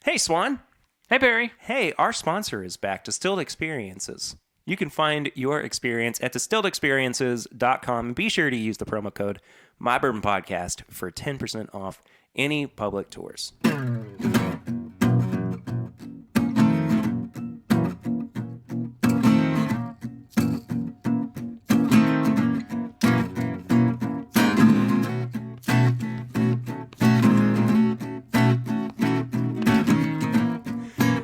Hey, Swan. Hey, Barry. Hey, our sponsor is back, Distilled Experiences. You can find your experience at distilledexperiences.com and be sure to use the promo code MyBourbonPodcast for 10% off any public tours.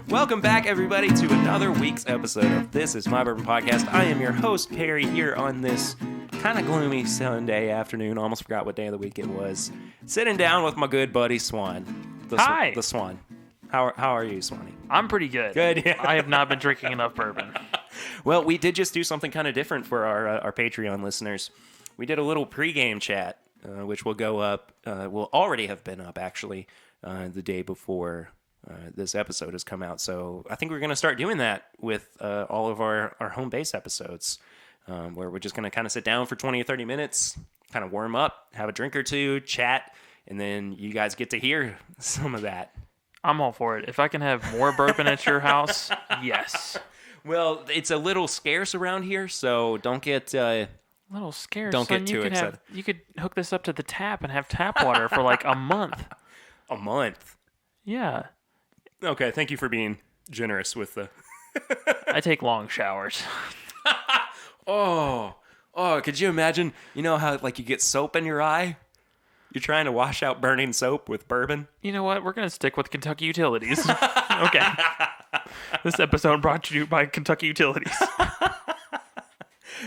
Welcome back, everybody, to another week's episode of This Is My Bourbon Podcast. I am your host, Perry, here on this kind of gloomy Sunday afternoon. Almost forgot what day of the week it was. Sitting down with my good buddy, Swan. Hi. The Swan. How are you, Swanee? I'm pretty good. Good, yeah. I have not been drinking enough bourbon. Well, we did just do something kind of different for our Patreon listeners. We did a little pregame chat, which will go up, will already have been up, actually, the day before this episode has come out. So I think we're going to start doing that with all of our home base episodes, where we're just going to kind of sit down for 20 or 30 minutes, kind of warm up, have a drink or two, chat, and then you guys get to hear some of that. I'm all for it. If I can have more bourbon at your house, yes. Well, it's a little scarce around here, so don't get... A little scared. Don't son. get too excited. You could hook this up to the tap and have tap water for like a month. A month? Yeah. Okay, thank you for being generous with the... I take long showers. Oh, could you imagine, you know how like you get soap in your eye? You're trying to wash out burning soap with bourbon? You know what? We're going to stick with Kentucky Utilities. Okay. This episode brought to you by Kentucky Utilities.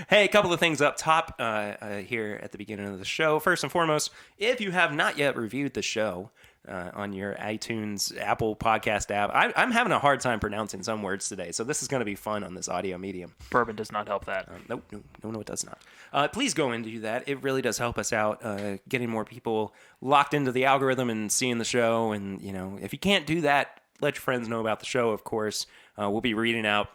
Hey, a couple of things up top here at the beginning of the show. First and foremost, if you have not yet reviewed the show on your iTunes, Apple podcast app, I'm having a hard time pronouncing some words today, so this is going to be fun on this audio medium. Bourbon does not help that. No, it does not. Please go and do that. It really does help us out, getting more people locked into the algorithm and seeing the show. And, you know, if you can't do that, let your friends know about the show, of course. We'll be reading out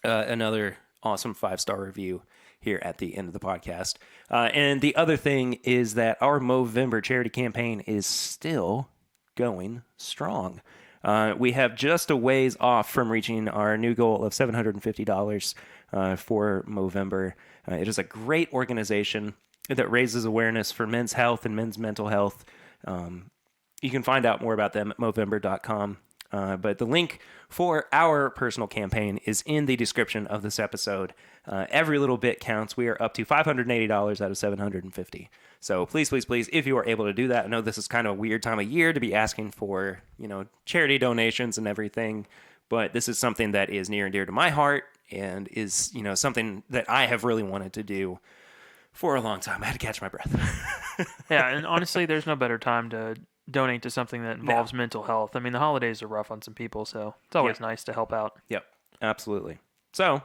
another awesome 5-star review here at the end of the podcast. And the other thing is that our Movember charity campaign is still going strong. We have just a ways off from reaching our new goal of $750 for Movember. It is a great organization that raises awareness for men's health and men's mental health. You can find out more about them at Movember.com. But the link for our personal campaign is in the description of this episode. Every little bit counts. We are up to $580 out of $750. So please, if you are able to do that, I know this is kind of a weird time of year to be asking for, you know, charity donations and everything, but this is something that is near and dear to my heart and is, you know, something that I have really wanted to do for a long time. I had to catch my breath. Yeah, and honestly, there's no better time to donate to something that involves mental health. I mean, the holidays are rough on some people, so it's always nice to help out. Yep, absolutely. So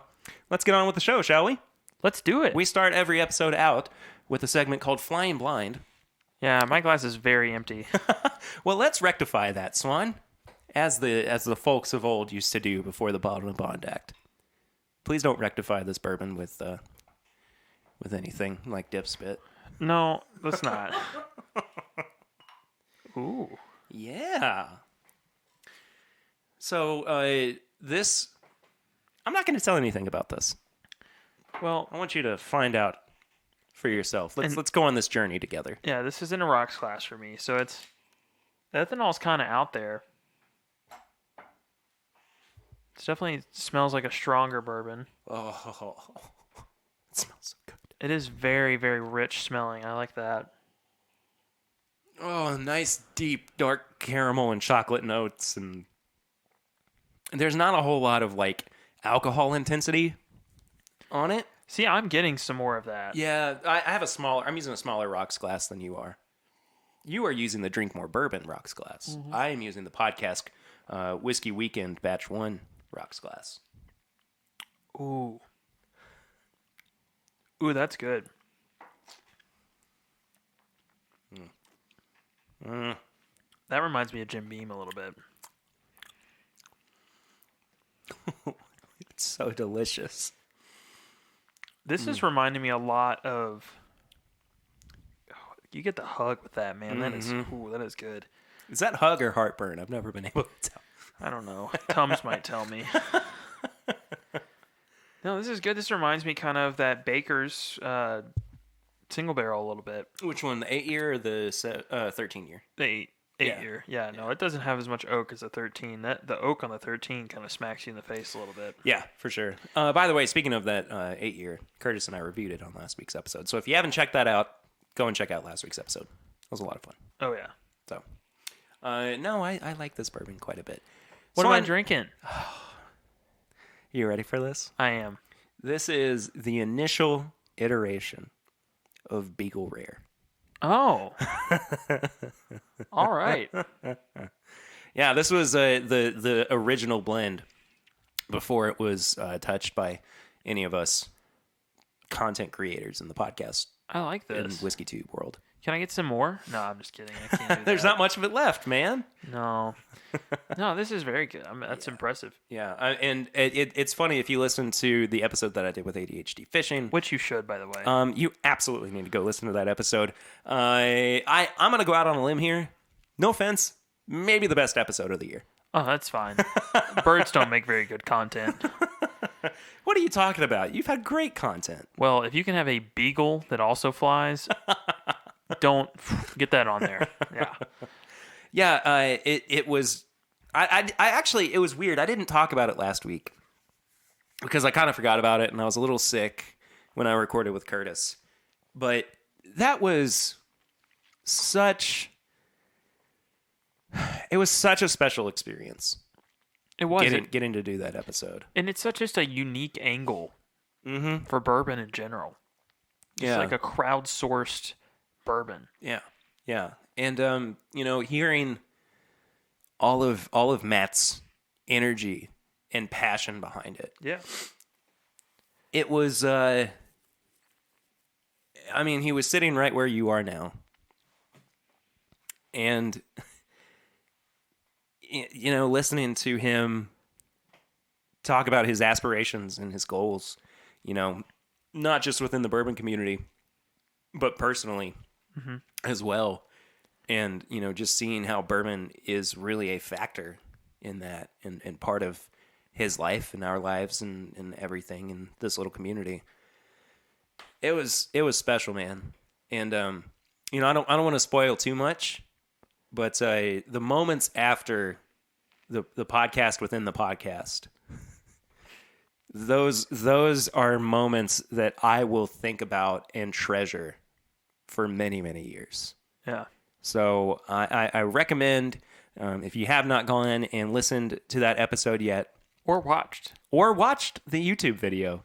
let's get on with the show, shall we? Let's do it. We start every episode out with a segment called Flying Blind. Yeah, my glass is very empty. Well, let's rectify that, Swan, as the folks of old used to do before the Bottle and Bond Act. Please don't rectify this bourbon with anything like dip spit. No, let's not. Ooh. Yeah. So, this... I'm not going to tell anything about this. Well, I want you to find out for yourself. Let's go on this journey together. Yeah, this is in a rocks class for me, so it's... ethanol's kind of out there. It definitely smells like a stronger bourbon. Oh, it smells so good. It is very, very rich smelling. I like that. Oh, nice deep dark caramel and chocolate notes, and there's not a whole lot of like alcohol intensity on it. See, I'm getting some more of that. Yeah, I'm using a smaller rocks glass than you are. You are using the Drink More Bourbon rocks glass. Mm-hmm. I am using the Podcast Whiskey Weekend Batch 1 rocks glass. Ooh, that's good. That reminds me of Jim Beam a little bit. It's so delicious. This is reminding me a lot of... You get the hug with that, man. That is good. Is that hug or heartburn? I've never been able to tell. I don't know. Tums might tell me. No, this is good. This reminds me kind of that Baker's single barrel a little bit. Which one, the 8-year or the 13-year? The 8-year. Yeah, no, it doesn't have as much oak as the 13. The oak on the 13 kind of smacks you in the face a little bit. Yeah, for sure. By the way, speaking of that 8-year, Curtis and I reviewed it on last week's episode. So if you haven't checked that out, go and check out last week's episode. It was a lot of fun. Oh, yeah. So, no, I like this bourbon quite a bit. What Swan, am I drinking? You ready for this? I am. This is the initial iteration of Beagle Rare. Oh. All right. Yeah, this was the original blend before it was touched by any of us content creators in the podcast I like in this. Whiskey Tube world. Can I get some more? No, I'm just kidding. I can't do There's that. not much of it left, man. No. No, this is very good. That's impressive. Yeah, and it's funny if you listen to the episode that I did with ADHD Fishing. Which you should, by the way. You absolutely need to go listen to that episode. I'm going to go out on a limb here. No offense. Maybe the best episode of the year. Oh, that's fine. Birds don't make very good content. What are you talking about? You've had great content. Well, if you can have a beagle that also flies, don't get that on there. Yeah. Yeah, it was... I actually, it was weird. I didn't talk about it last week because I kind of forgot about it, and I was a little sick when I recorded with Curtis. But that was such... It was such a special experience. It was. Getting to do that episode. And it's such just a unique angle for bourbon in general. It's like a crowdsourced bourbon. Yeah. Yeah. And, hearing all of Matt's energy and passion behind it. Yeah. It was, he was sitting right where you are now. And, listening to him talk about his aspirations and his goals, not just within the bourbon community, but personally as well. And, just seeing how bourbon is really a factor in that and part of his life and our lives and everything in this little community. It was special, man. And, I don't want to spoil too much, but the moments after the podcast within the podcast, those are moments that I will think about and treasure for many, many years. Yeah. So I recommend, if you have not gone and listened to that episode yet, Or watched the YouTube video,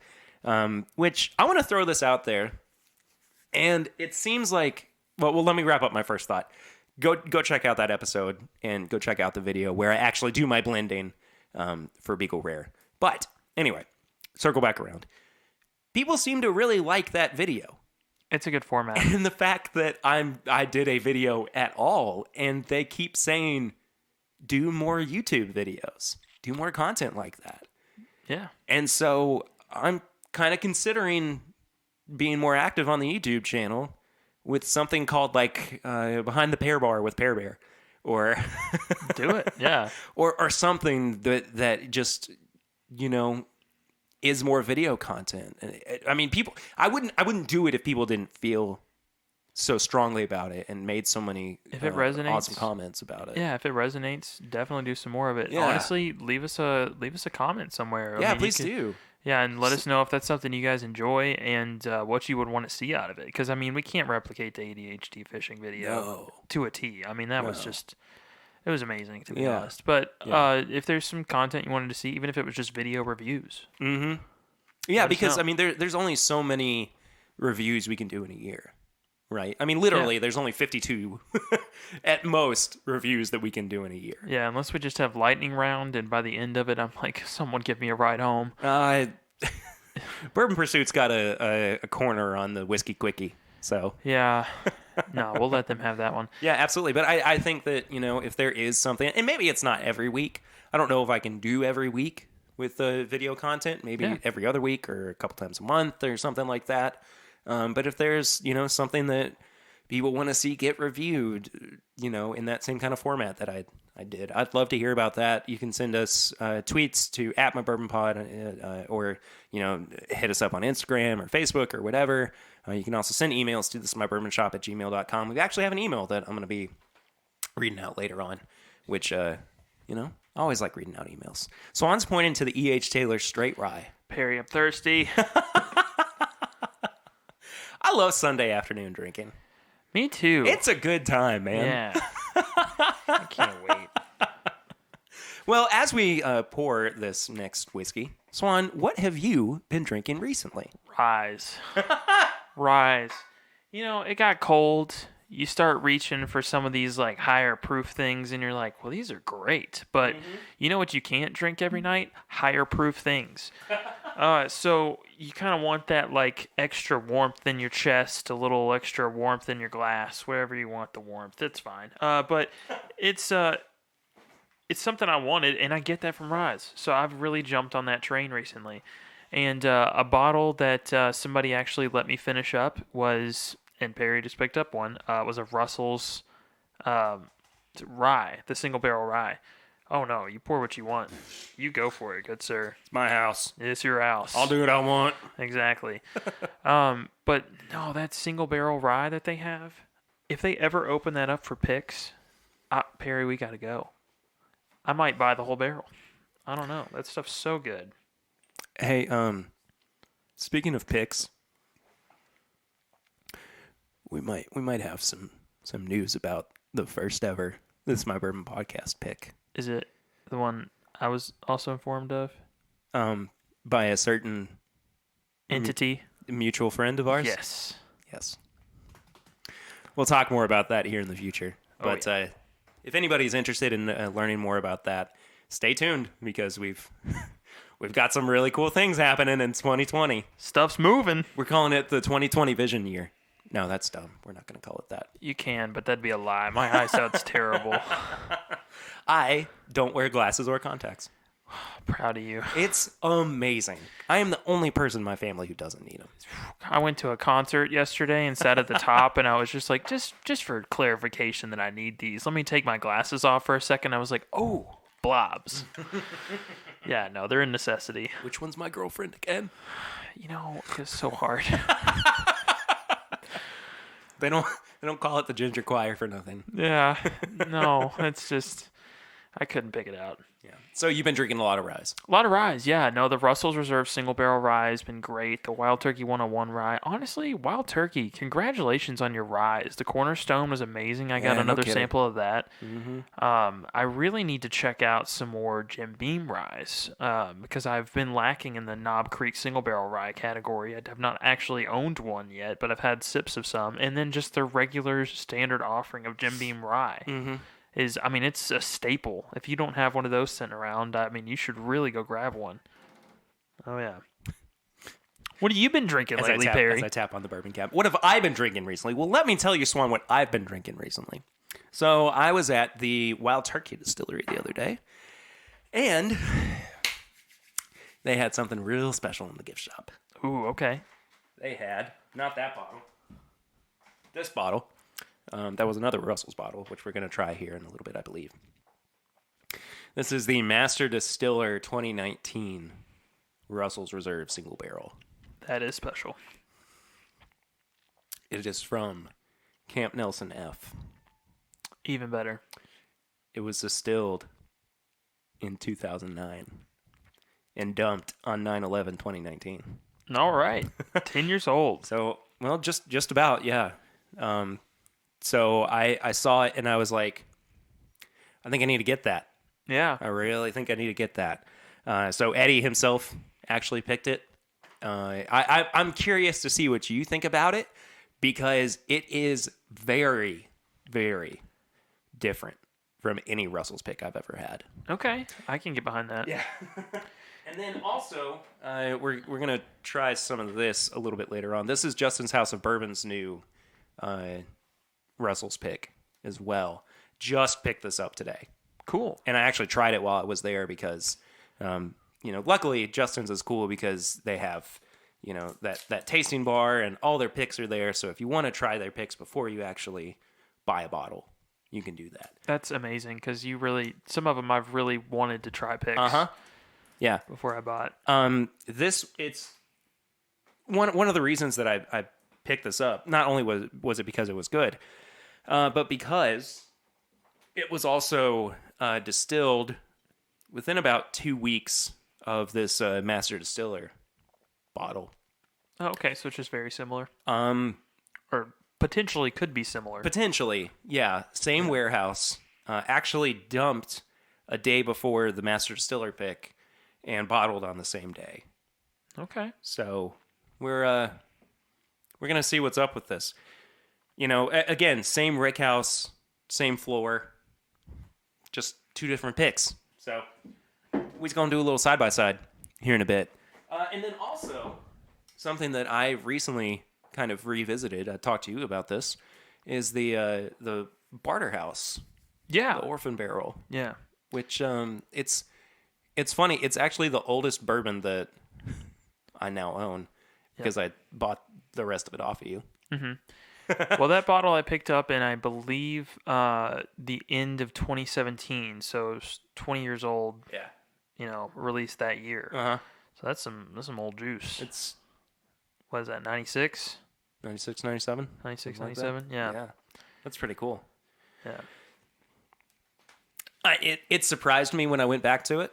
which I want to throw this out there. And it seems like, well, let me wrap up my first thought. Go check out that episode and go check out the video where I actually do my blending for Beagle Rare. But anyway, circle back around. People seem to really like that video. It's a good format. And the fact that I did a video at all, and they keep saying, do more YouTube videos, do more content like that. Yeah. And so I'm kind of considering being more active on the YouTube channel with something called Behind the Pear Bar with Perr Bear, or do it. Yeah. or something that just, is more video content. I mean, I wouldn't do it if people didn't feel so strongly about it and made so many if it resonates, awesome comments about it. Yeah, if it resonates, definitely do some more of it. Yeah. Honestly, leave us a comment somewhere. Yeah, please do. Yeah, and let us know if that's something you guys enjoy and what you would want to see out of it. Because, we can't replicate the ADHD fishing video to a T. That was just... It was amazing, to be honest. But if there's some content you wanted to see, even if it was just video reviews. Mm-hmm. Yeah, because, there's only so many reviews we can do in a year, right? Literally, there's only 52 at most reviews that we can do in a year. Yeah, unless we just have lightning round, and by the end of it, I'm like, someone give me a ride home. Bourbon Pursuit's got a corner on the Whiskey Quickie, so... Yeah. No, we'll let them have that one. Yeah, absolutely. But I think that, if there is something, and maybe it's not every week. I don't know if I can do every week with the video content, maybe every other week or a couple times a month or something like that. But if there's, something that people want to see get reviewed, in that same kind of format that I did. I'd love to hear about that. You can send us tweets to @mybourbonpod or, hit us up on Instagram or Facebook or whatever. You can also send emails to thisismybourbonshop@gmail.com. We actually have an email that I'm going to be reading out later on, which, I always like reading out emails. Swan's pointing to the E.H. Taylor Straight Rye. Perry, I'm thirsty. I love Sunday afternoon drinking. Me too. It's a good time, man. Yeah. I can't wait. Well, as we pour this next whiskey, Swan, what have you been drinking recently? Rise. Rise. It got cold. You start reaching for some of these like higher proof things and you're like, well, these are great. But you know what you can't drink every night? Higher proof things. So you kind of want that like extra warmth in your chest, a little extra warmth in your glass, wherever you want the warmth. It's fine. But it's something I wanted, and I get that from Rise. So I've really jumped on that train recently. And a bottle that somebody actually let me finish up was, and Perry just picked up one, was a Russell's rye, the single barrel rye. Oh, no, you pour what you want. You go for it, good sir. It's my house. It's your house. I'll do what I want. Exactly. But no, that single barrel rye that they have, if they ever open that up for picks, Perry, we got to go. I might buy the whole barrel. I don't know. That stuff's so good. Hey, speaking of picks, we might have some news about the first ever This Is My Bourbon podcast pick. Is it the one I was also informed of? By a certain entity, mutual friend of ours. Yes. We'll talk more about that here in the future. But yeah. If anybody's interested in learning more about that, stay tuned because we've got some really cool things happening in 2020. Stuff's moving. We're calling it the 2020 Vision Year. No, that's dumb. We're not going to call it that. You can, but that'd be a lie. My eyesight's terrible. I don't wear glasses or contacts. Proud of you. It's amazing. I am the only person in my family who doesn't need them. I went to a concert yesterday and sat at the top, and I was just like, just for clarification that I need these, let me take my glasses off for a second. I was like, oh, blobs. Yeah, no, they're a necessity. Which one's my girlfriend again? It's so hard. They don't call it the Ginger Choir for nothing. Yeah, no, it's just I couldn't pick it out. Yeah. So you've been drinking a lot of Ryes. A lot of Ryes, yeah. No, the Russell's Reserve Single Barrel Rye has been great. The Wild Turkey 101 Rye. Honestly, Wild Turkey, congratulations on your Ryes. The Cornerstone was amazing. I got another sample of that. Mm-hmm. I really need to check out some more Jim Beam Ryes because I've been lacking in the Knob Creek Single Barrel Rye category. I have not actually owned one yet, but I've had sips of some. And then just the regular standard offering of Jim Beam Rye. Mm-hmm. It's a staple. If you don't have one of those sitting around, you should really go grab one. Oh, yeah. What have you been drinking lately, Perry? As I tap on the bourbon cap. What have I been drinking recently? Well, let me tell you, Swan, what I've been drinking recently. So I was at the Wild Turkey Distillery the other day, and they had something real special in the gift shop. Ooh, okay. They had, not that bottle, this bottle. That was another Russell's bottle, which we're going to try here in a little bit, I believe. This is the Master Distiller 2019 Russell's Reserve Single Barrel. That is special. It is from Camp Nelson F. Even better. It was distilled in 2009 and dumped on 9/11/2019. All right. 10 years old. So, well, just about, yeah. So I saw it and I was like, I think I need to get that. Yeah. I really think I need to get that. So Eddie himself actually picked it. I'm curious to see what you think about it because it is very, very different from any Russell's pick I've ever had. Okay. I can get behind that. Yeah. And then also, we're going to try some of this a little bit later on. This is Justin's House of Bourbon's new Russell's pick as well. Just picked this up today. Cool. And I actually tried it while I was there because, luckily Justin's is cool because they have, that tasting bar, and all their picks are there. So if you want to try their picks before you actually buy a bottle, you can do that. That's amazing because some of them I've really wanted to try picks. Yeah. Before I bought. It's one of the reasons that I picked this up. Not only was it because it was good, but because it was also distilled within about 2 weeks of this master distiller bottle. Oh, okay, so it's just very similar. Or potentially could be similar. Potentially, yeah. Same warehouse. Actually dumped a day before the master distiller pick and bottled on the same day. Okay. So we're gonna see what's up with this. Again, same rick house, same floor, just 2 different picks. So we're gonna do a little side by side here in a bit. And then also something that I recently kind of revisited. I talked to you about this. Is the Barter House? Yeah, the Orphan Barrel. Yeah, which it's funny. It's actually the oldest bourbon that I now own because I bought the rest of it off of you. Mm-hmm. Well, that bottle I picked up in, I believe, the end of 2017. So it's 20 years old. Yeah. Released that year. So that's some old juice. It's what is that? 96, 96, 97? 96, Like 97. that. Yeah. Yeah. That's pretty cool. Yeah. It surprised me when I went back to it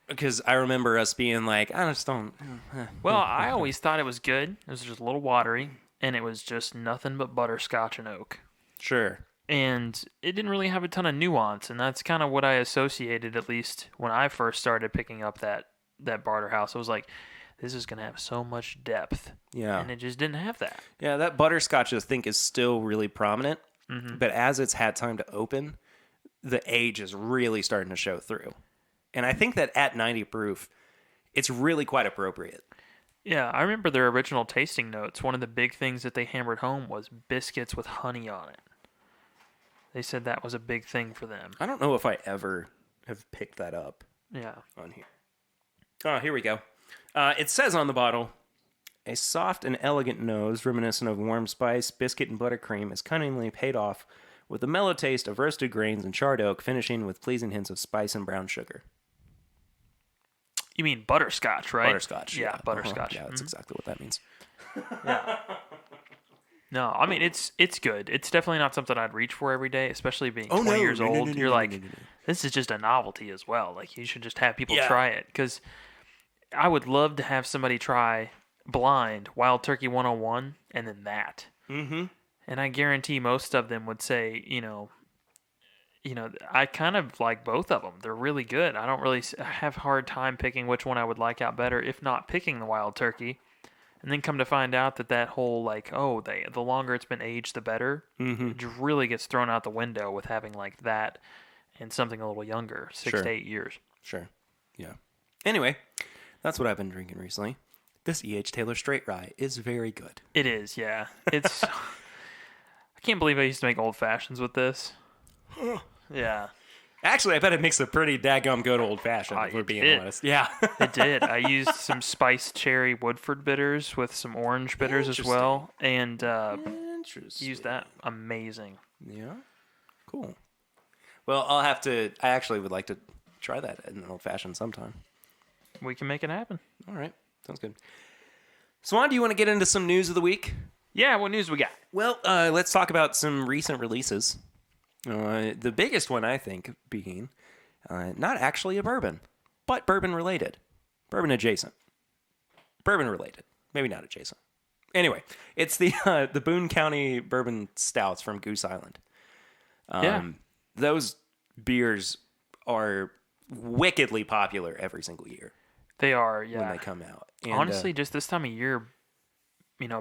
because I remember us being like, I just don't. Well, I always thought it was good. It was just a little watery, and it was just nothing but butterscotch and oak. Sure. And it didn't really have a ton of nuance, and that's kind of what I associated, at least when I first started picking up that Barter House. I was like, this is going to have so much depth. Yeah. And it just didn't have that. Yeah, that butterscotch, I think, is still really prominent. Mm-hmm. But as it's had time to open, the age is really starting to show through. And I think that at 90 proof, it's really quite appropriate. Yeah, I remember their original tasting notes. One of the big things that they hammered home was biscuits with honey on it. They said that was a big thing for them. I don't know if I ever have picked that up. Yeah. On here. Oh, here we go. It says on the bottle, a soft and elegant nose reminiscent of warm spice, biscuit, and buttercream is cunningly paid off with a mellow taste of roasted grains and charred oak, finishing with pleasing hints of spice and brown sugar. You mean butterscotch, right? Butterscotch. Yeah, butterscotch. Yeah, that's exactly what that means. Yeah. No, I mean, it's good. It's definitely not something I'd reach for every day, especially being 20 years old. You're like, this is just a novelty as well. Like, you should just have people try it. Because I would love to have somebody try blind Wild Turkey 101 and then that. Mm-hmm. And I guarantee most of them would say, I kind of like both of them. They're really good. I don't really have a hard time picking which one I would like out better, if not picking the Wild Turkey. And then come to find out that whole, like, the longer it's been aged, the better, it just really gets thrown out the window with having, like, that and something a little younger, 6 to 8 years. Sure. Yeah. Anyway, that's what I've been drinking recently. This E.H. Taylor Straight Rye is very good. It is, yeah. It's... I can't believe I used to make old fashions with this. Yeah. Actually, I bet it makes a pretty daggum good old fashioned, if we're being honest. Yeah. It did. I used some spiced cherry Woodford bitters with some orange bitters as well. And used that. Amazing. Yeah. Cool. Well, I actually would like to try that in an old fashioned sometime. We can make it happen. All right. Sounds good. Swan, do you want to get into some news of the week? Yeah, what news we got? Well, let's talk about some recent releases. The biggest one, I think, being not actually a bourbon, but bourbon related. Bourbon adjacent. Bourbon related. Maybe not adjacent. Anyway, it's the Boone County Bourbon Stouts from Goose Island. Those beers are wickedly popular every single year. They are, yeah. When they come out. And, honestly, just this time of year,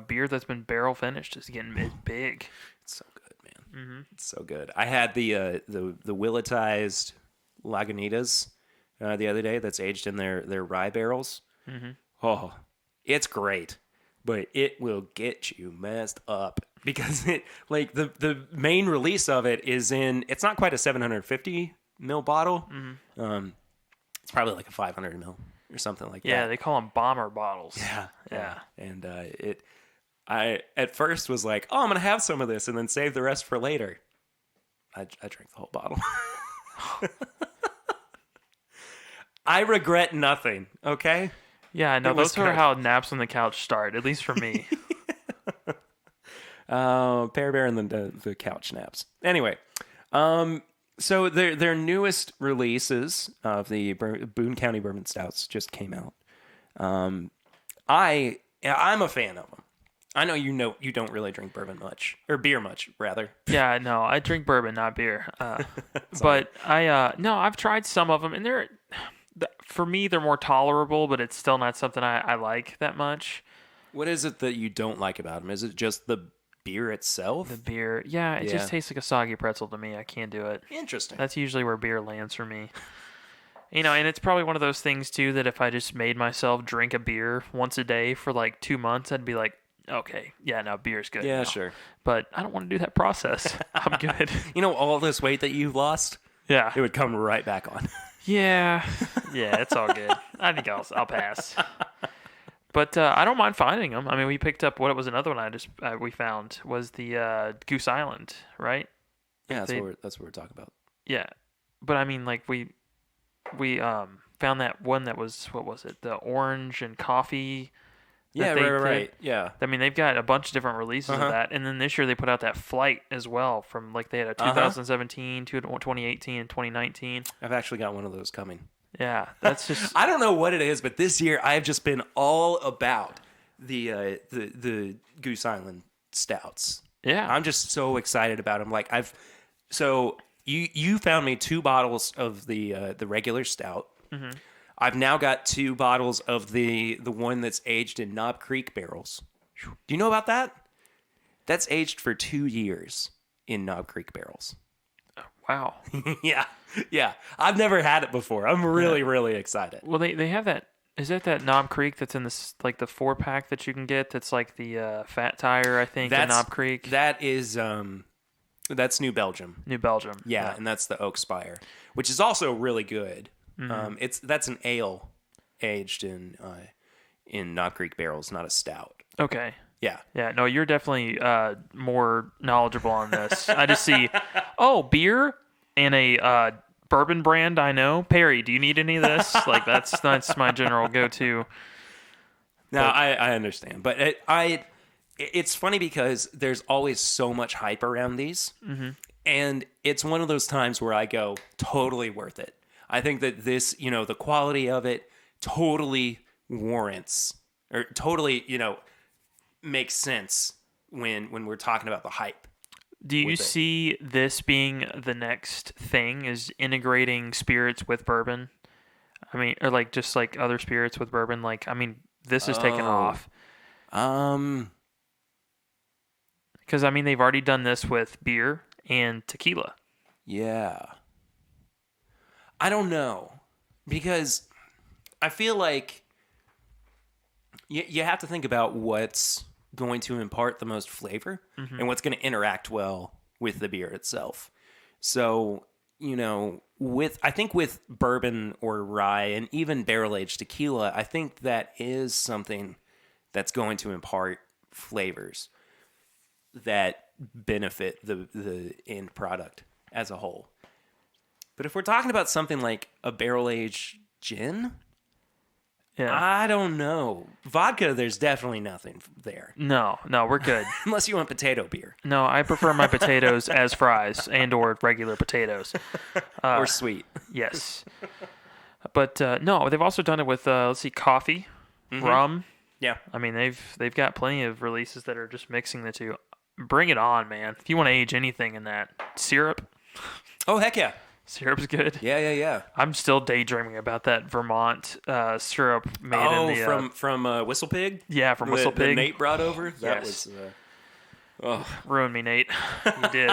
beer that's been barrel finished is getting big. It's so good, man. Mm-hmm. It's so good. I had the willetized Lagunitas the other day that's aged in their rye barrels. Mm-hmm. Oh, it's great, but it will get you messed up because it the main release of it is it's not quite a 750 ml bottle. Mm-hmm. It's probably like a 500 ml. or something like that. Yeah, they call them bomber bottles. Yeah. And I at first was like, oh, I'm going to have some of this and then save the rest for later. I drank the whole bottle. I regret nothing, okay? Yeah, no, those are how naps on the couch start, at least for me. Perr Bear and the couch naps. Anyway, so their newest releases of the Boone County Bourbon Stouts just came out. I'm a fan of them. I know you don't really drink bourbon much, or beer much, rather. Yeah, no, I drink bourbon, not beer. But I've tried some of them, and for me, they're more tolerable, but it's still not something I like that much. What is it that you don't like about them? Is it just the beer itself? The beer, yeah, it just tastes like a soggy pretzel to me. I can't do it. Interesting. That's usually where beer lands for me. And it's probably one of those things, too, that if I just made myself drink a beer once a day for like 2 months, I'd be like, okay, yeah, no, beer's good. Yeah, now. sure. But I don't want to do that process. I'm good. All this weight that you've lost? Yeah. It would come right back on. Yeah, it's all good. I think I'll pass. But I don't mind finding them. I mean, we picked up what was another one we found was the Goose Island, right? Yeah, that's what we're talking about. Yeah, but I mean, like we found that one that was, what was it? The orange and coffee. Yeah, right. Yeah. I mean, they've got a bunch of different releases of that, and then this year they put out that Flight as well. From like they had a 2017, 2018, and 2019. I've actually got one of those coming. Yeah, that's just. I don't know what it is, but this year I've just been all about the Goose Island stouts. Yeah, I'm just so excited about them. Like you found me 2 bottles of the regular stout. Mm-hmm. I've now got 2 bottles of the one that's aged in Knob Creek barrels. Do you know about that? That's aged for 2 years in Knob Creek barrels. Wow. Yeah. I've never had it before. I'm really, really excited. Well, they have that. Is that Knob Creek that's in this, like the 4-pack that you can get? That's like the Fat Tire, I think, in Knob Creek. That is that's New Belgium. New Belgium. Yeah, and that's the Oak Spire, which is also really good. Mm-hmm. That's an ale aged in Knob Creek barrels, not a stout. Okay. Yeah. Yeah. No, you're definitely more knowledgeable on this. I just see, beer and a bourbon brand. I know. Perry, do you need any of this? Like that's my general go-to. No, I understand, but it's funny because there's always so much hype around these, and it's one of those times where I go, totally worth it. I think that this, the quality of it totally warrants, or totally, makes sense when we're talking about the hype. Do you see this being the next thing, is integrating spirits with bourbon? I mean, or like just like other spirits with bourbon? Like, I mean, this is taking off. Because, I mean, they've already done this with beer and tequila. Yeah. I don't know, because I feel like you have to think about what's going to impart the most flavor and what's going to interact well with the beer itself. So, I think with bourbon or rye and even barrel-aged tequila, I think that is something that's going to impart flavors that benefit the end product as a whole. But if we're talking about something like a barrel-aged gin, I don't know. Vodka, there's definitely nothing there. No, we're good. Unless you want potato beer. No, I prefer my potatoes as fries and or regular potatoes. Or sweet. Yes. But no, they've also done it with, coffee, rum. Yeah. I mean, they've got plenty of releases that are just mixing the two. Bring it on, man. If you want to age anything in that. Syrup. Oh, heck yeah. Syrup's good. Yeah. I'm still daydreaming about that Vermont syrup made in the... from Whistle Pig? Yeah, from Whistle Pig. That Nate brought over? That yes. was... Ruined me, Nate. You did.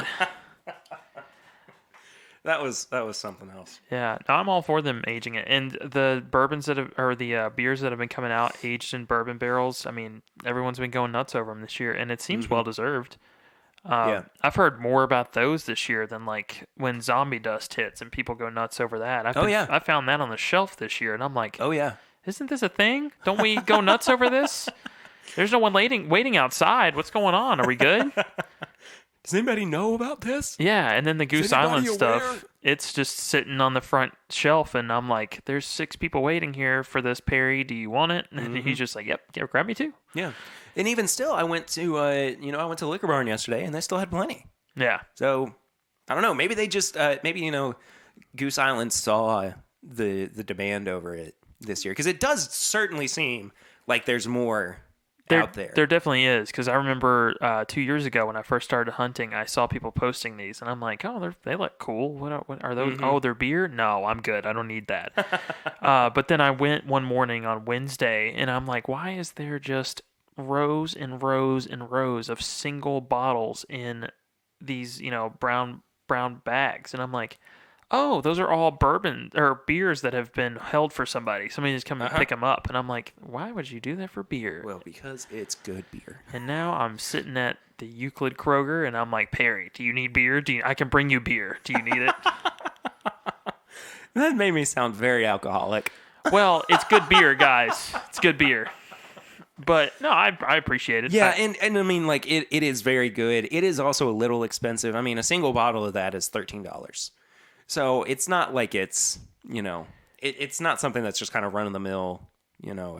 That was something else. Yeah, no, I'm all for them aging it. And the bourbons the beers that have been coming out aged in bourbon barrels, I mean, everyone's been going nuts over them this year, and it seems well-deserved. I've heard more about those this year than like when Zombie Dust hits and people go nuts over that. I found that on the shelf this year, and I'm like, oh yeah, Isn't this a thing? Don't we go nuts over this? There's no one waiting outside. What's going on? Are we good? Does anybody know about this? Yeah, and then the Goose Island aware? stuff, it's just sitting on the front shelf, and I'm like, there's 6 people waiting here for this, Perry. Do you want it? And he's just like, yep, grab me too. Yeah. And even still, I went to, I went to Liquor Barn yesterday, and they still had plenty. Yeah. So, I don't know. Maybe they just, Goose Island saw the demand over it this year. Because it does certainly seem like there's more out there. There definitely is, because I remember 2 years ago when I first started hunting, I saw people posting these, and I'm like, oh, they look cool. What are those? Oh, they're beer? No, I'm good. I don't need that. But then I went one morning on Wednesday, and I'm like, why is there just rows and rows and rows of single bottles in these, brown bags? And I'm like, oh, those are all bourbon or beers that have been held for somebody. Somebody just come and pick them up. And I'm like, why would you do that for beer? Well, because it's good beer. And now I'm sitting at the Euclid Kroger, and I'm like, Perry, do you need beer? I can bring you beer. Do you need it? That made me sound very alcoholic. Well, it's good beer, guys. It's good beer. But no, I appreciate it. Yeah, and I mean, like, it is very good. It is also a little expensive. I mean, a single bottle of that is $13. So it's not like it's, it's not something that's just kind of run-of-the-mill,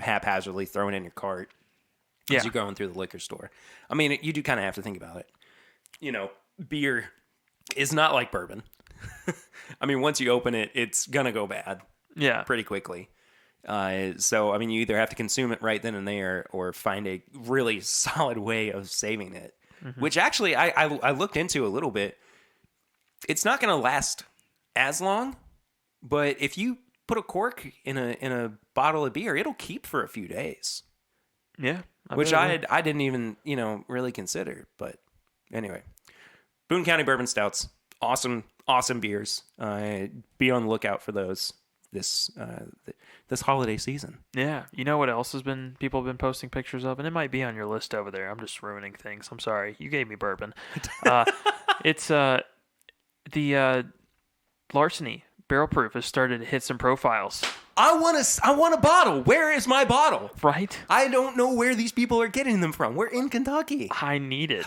haphazardly thrown in your cart as you're going through the liquor store. I mean, you do kind of have to think about it. Beer is not like bourbon. I mean, once you open it, it's going to go bad pretty quickly. So, I mean, you either have to consume it right then and there or find a really solid way of saving it, which actually I looked into a little bit. It's not going to last as long, but if you put a cork in a bottle of beer, it'll keep for a few days. Yeah. Which I didn't even, really consider. But anyway, Boone County Bourbon Stouts, awesome beers. Be on the lookout for those this holiday season. Yeah. You know what else people have been posting pictures of? And it might be on your list over there. I'm just ruining things. I'm sorry. You gave me bourbon. It's the Larceny Barrel Proof has started to hit some profiles. I want a bottle. Where is my bottle? Right? I don't know where these people are getting them from. We're in Kentucky. I need it.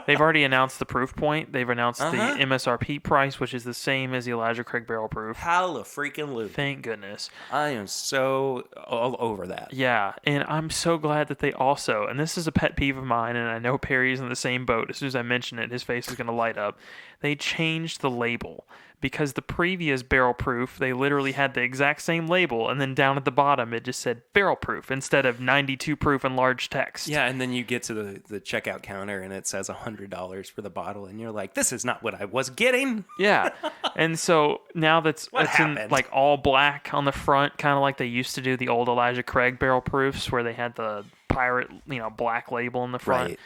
They've already announced the proof point. They've announced the MSRP price, which is the same as the Elijah Craig Barrel Proof. Hallelujah. Thank goodness. I am so all over that. Yeah, and I'm so glad that they also, and this is a pet peeve of mine, and I know Perry's in the same boat. As soon as I mention it, his face is going to light up. They changed the label. Because the previous Barrel Proof, they literally had the exact same label, and then down at the bottom, it just said Barrel Proof instead of 92 proof in large text. Yeah, and then you get to the checkout counter, and it says $100 for the bottle, and you're like, this is not what I was getting. Yeah, and so now it's in like all black on the front, kind of like they used to do the old Elijah Craig Barrel Proofs, where they had the pirate, black label in the front. Right.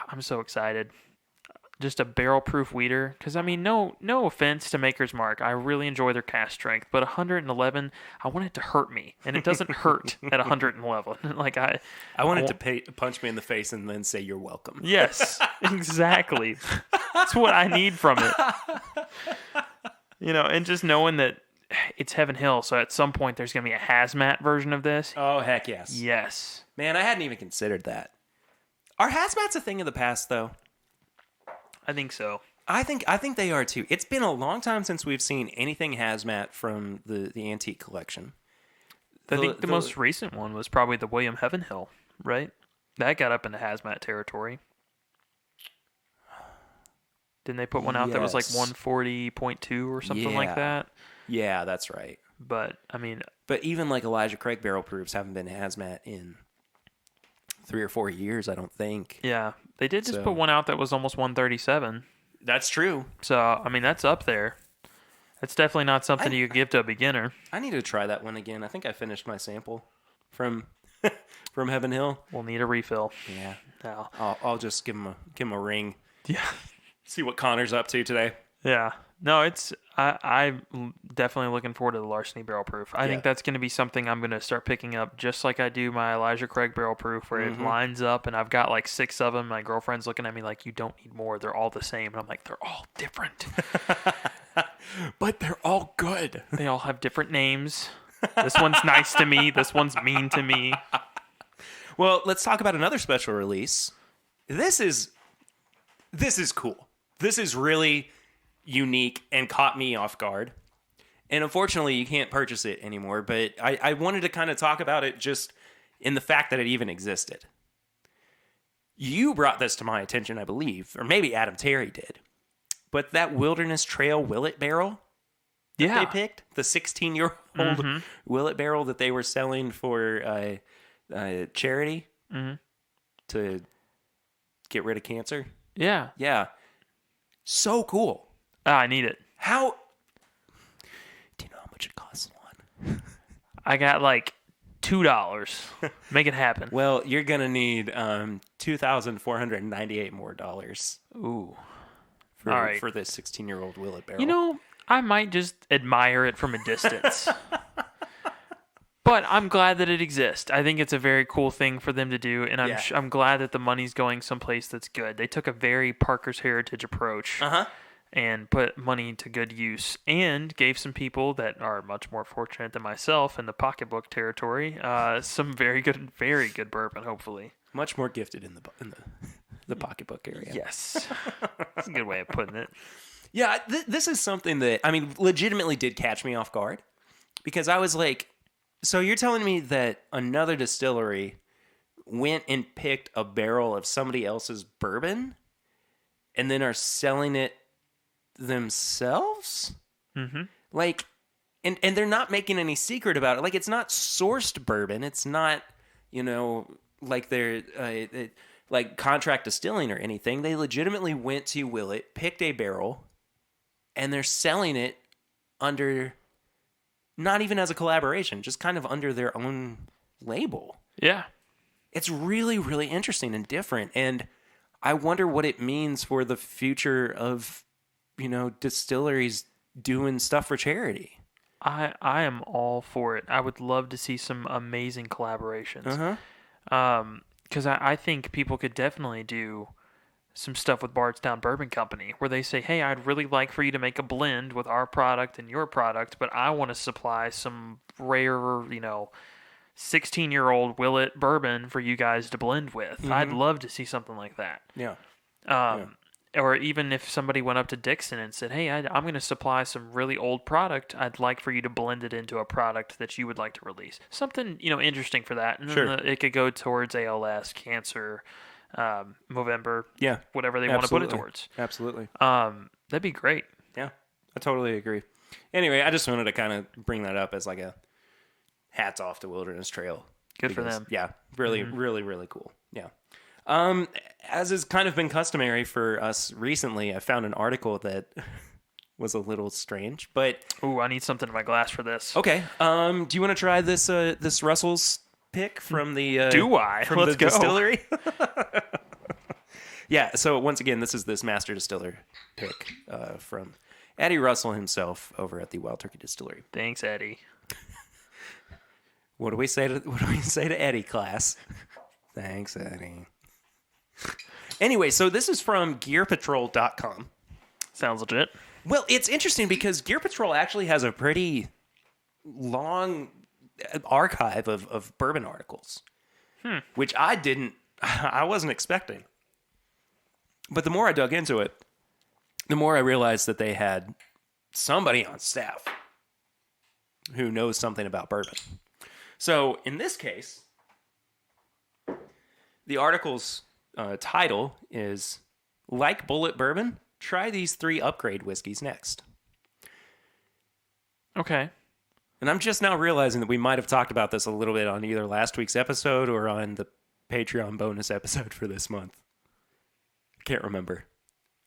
I'm so excited. Just a barrel-proof weeder, because I mean, no offense to Maker's Mark, I really enjoy their cast strength, but 111, I want it to hurt me, and it doesn't hurt at 111. Like I want it to punch me in the face and then say you're welcome. Yes, exactly. That's what I need from it. And just knowing that it's Heaven Hill, so at some point there's gonna be a hazmat version of this. Oh heck yes. Yes. Man, I hadn't even considered that. Are hazmats a thing of the past though? I think so. I think they are too. It's been a long time since we've seen anything hazmat from the antique collection. I think the most recent one was probably the William Heavenhill, right? That got up into hazmat territory. Didn't they put one out that was like 140.2 or something like that? Yeah, that's right. But I mean, even like Elijah Craig Barrel Proofs haven't been hazmat in 3 or 4 years, I don't think. Yeah, they did just put one out that was almost 137. That's true. So, I mean, that's up there. That's definitely not something you could give to a beginner. I need to try that one again. I think I finished my sample from Heaven Hill. We'll need a refill. Yeah. No. I'll just give him a ring. Yeah. See what Connor's up to today. Yeah. No, I'm definitely looking forward to the Larceny Barrel Proof. I think that's going to be something I'm going to start picking up just like I do my Elijah Craig Barrel Proof, where it lines up and I've got like 6 of them. My girlfriend's looking at me like, you don't need more. They're all the same. And I'm like, they're all different. But they're all good. They all have different names. This one's nice to me. This one's mean to me. Well, let's talk about another special release. This is cool. This is really unique and caught me off guard. And unfortunately, you can't purchase it anymore. But I wanted to kind of talk about it just in the fact that it even existed. You brought this to my attention, I believe, or maybe Adam Terry did. But that Wilderness Trail Willet barrel that they picked, the 16-year-old Willet barrel that they were selling for charity to get rid of cancer. Yeah. Yeah. So cool. I need it. How... Do you know how much it costs, Swan? I got like $2. Make it happen. Well, you're going to need $2,498 more dollars. Ooh. For, all right. For this 16-year-old Willet barrel. You know, I might just admire it from a distance. But I'm glad that it exists. I think it's a very cool thing for them to do, and I'm glad that the money's going someplace that's good. They took a very Parker's Heritage approach and put money to good use, and gave some people that are much more fortunate than myself in the pocketbook territory some very good bourbon. Hopefully, much more gifted in the pocketbook area. Yes, that's a good way of putting it. Yeah, this is something that legitimately did catch me off guard, because I was like, so you're telling me that another distillery went and picked a barrel of somebody else's bourbon and then are selling it themselves? Mm-hmm. Like, and they're not making any secret about it. Like, it's not sourced bourbon. It's not, like they're like contract distilling or anything. They legitimately went to Willet, picked a barrel, and they're selling it under... Not even as a collaboration, just kind of under their own label. Yeah. It's really, really interesting and different. And I wonder what it means for the future of, distilleries doing stuff for charity. I am all for it. I would love to see some amazing collaborations. Because I think people could definitely do some stuff with Bardstown Bourbon Company where they say, hey, I'd really like for you to make a blend with our product and your product, but I want to supply some rare, 16-year-old Willet bourbon for you guys to blend with. Mm-hmm. I'd love to see something like that. Yeah. Or even if somebody went up to Dixon and said, hey, I'm going to supply some really old product. I'd like for you to blend it into a product that you would like to release. Something, interesting for that. And then it could go towards ALS, cancer, Movember, whatever they want to put it towards. Absolutely. That'd be great. Yeah, I totally agree. Anyway, I just wanted to kind of bring that up as like a hats off to Wilderness Trail. Good for them. Yeah, really, really, really cool. Yeah. As has kind of been customary for us recently, I found an article that was a little strange, but... Ooh, I need something in my glass for this. Okay. Do you want to try this Russell's pick from the... Do I? From Let's the go. distillery? Yeah, so once again, this is this master distiller pick from Eddie Russell himself over at the Wild Turkey Distillery. Thanks, Eddie. What do we say to Eddie, class? Thanks, Eddie. Anyway, so this is from GearPatrol.com. Sounds legit. Well, it's interesting because Gear Patrol actually has a pretty long archive of bourbon articles, which I wasn't expecting. But the more I dug into it, the more I realized that they had somebody on staff who knows something about bourbon. So in this case, the article's title is Like Bullet Bourbon? Try these 3 upgrade whiskeys next. Okay. And I'm just now realizing that we might have talked about this a little bit on either last week's episode or on the Patreon bonus episode for this month. I can't remember.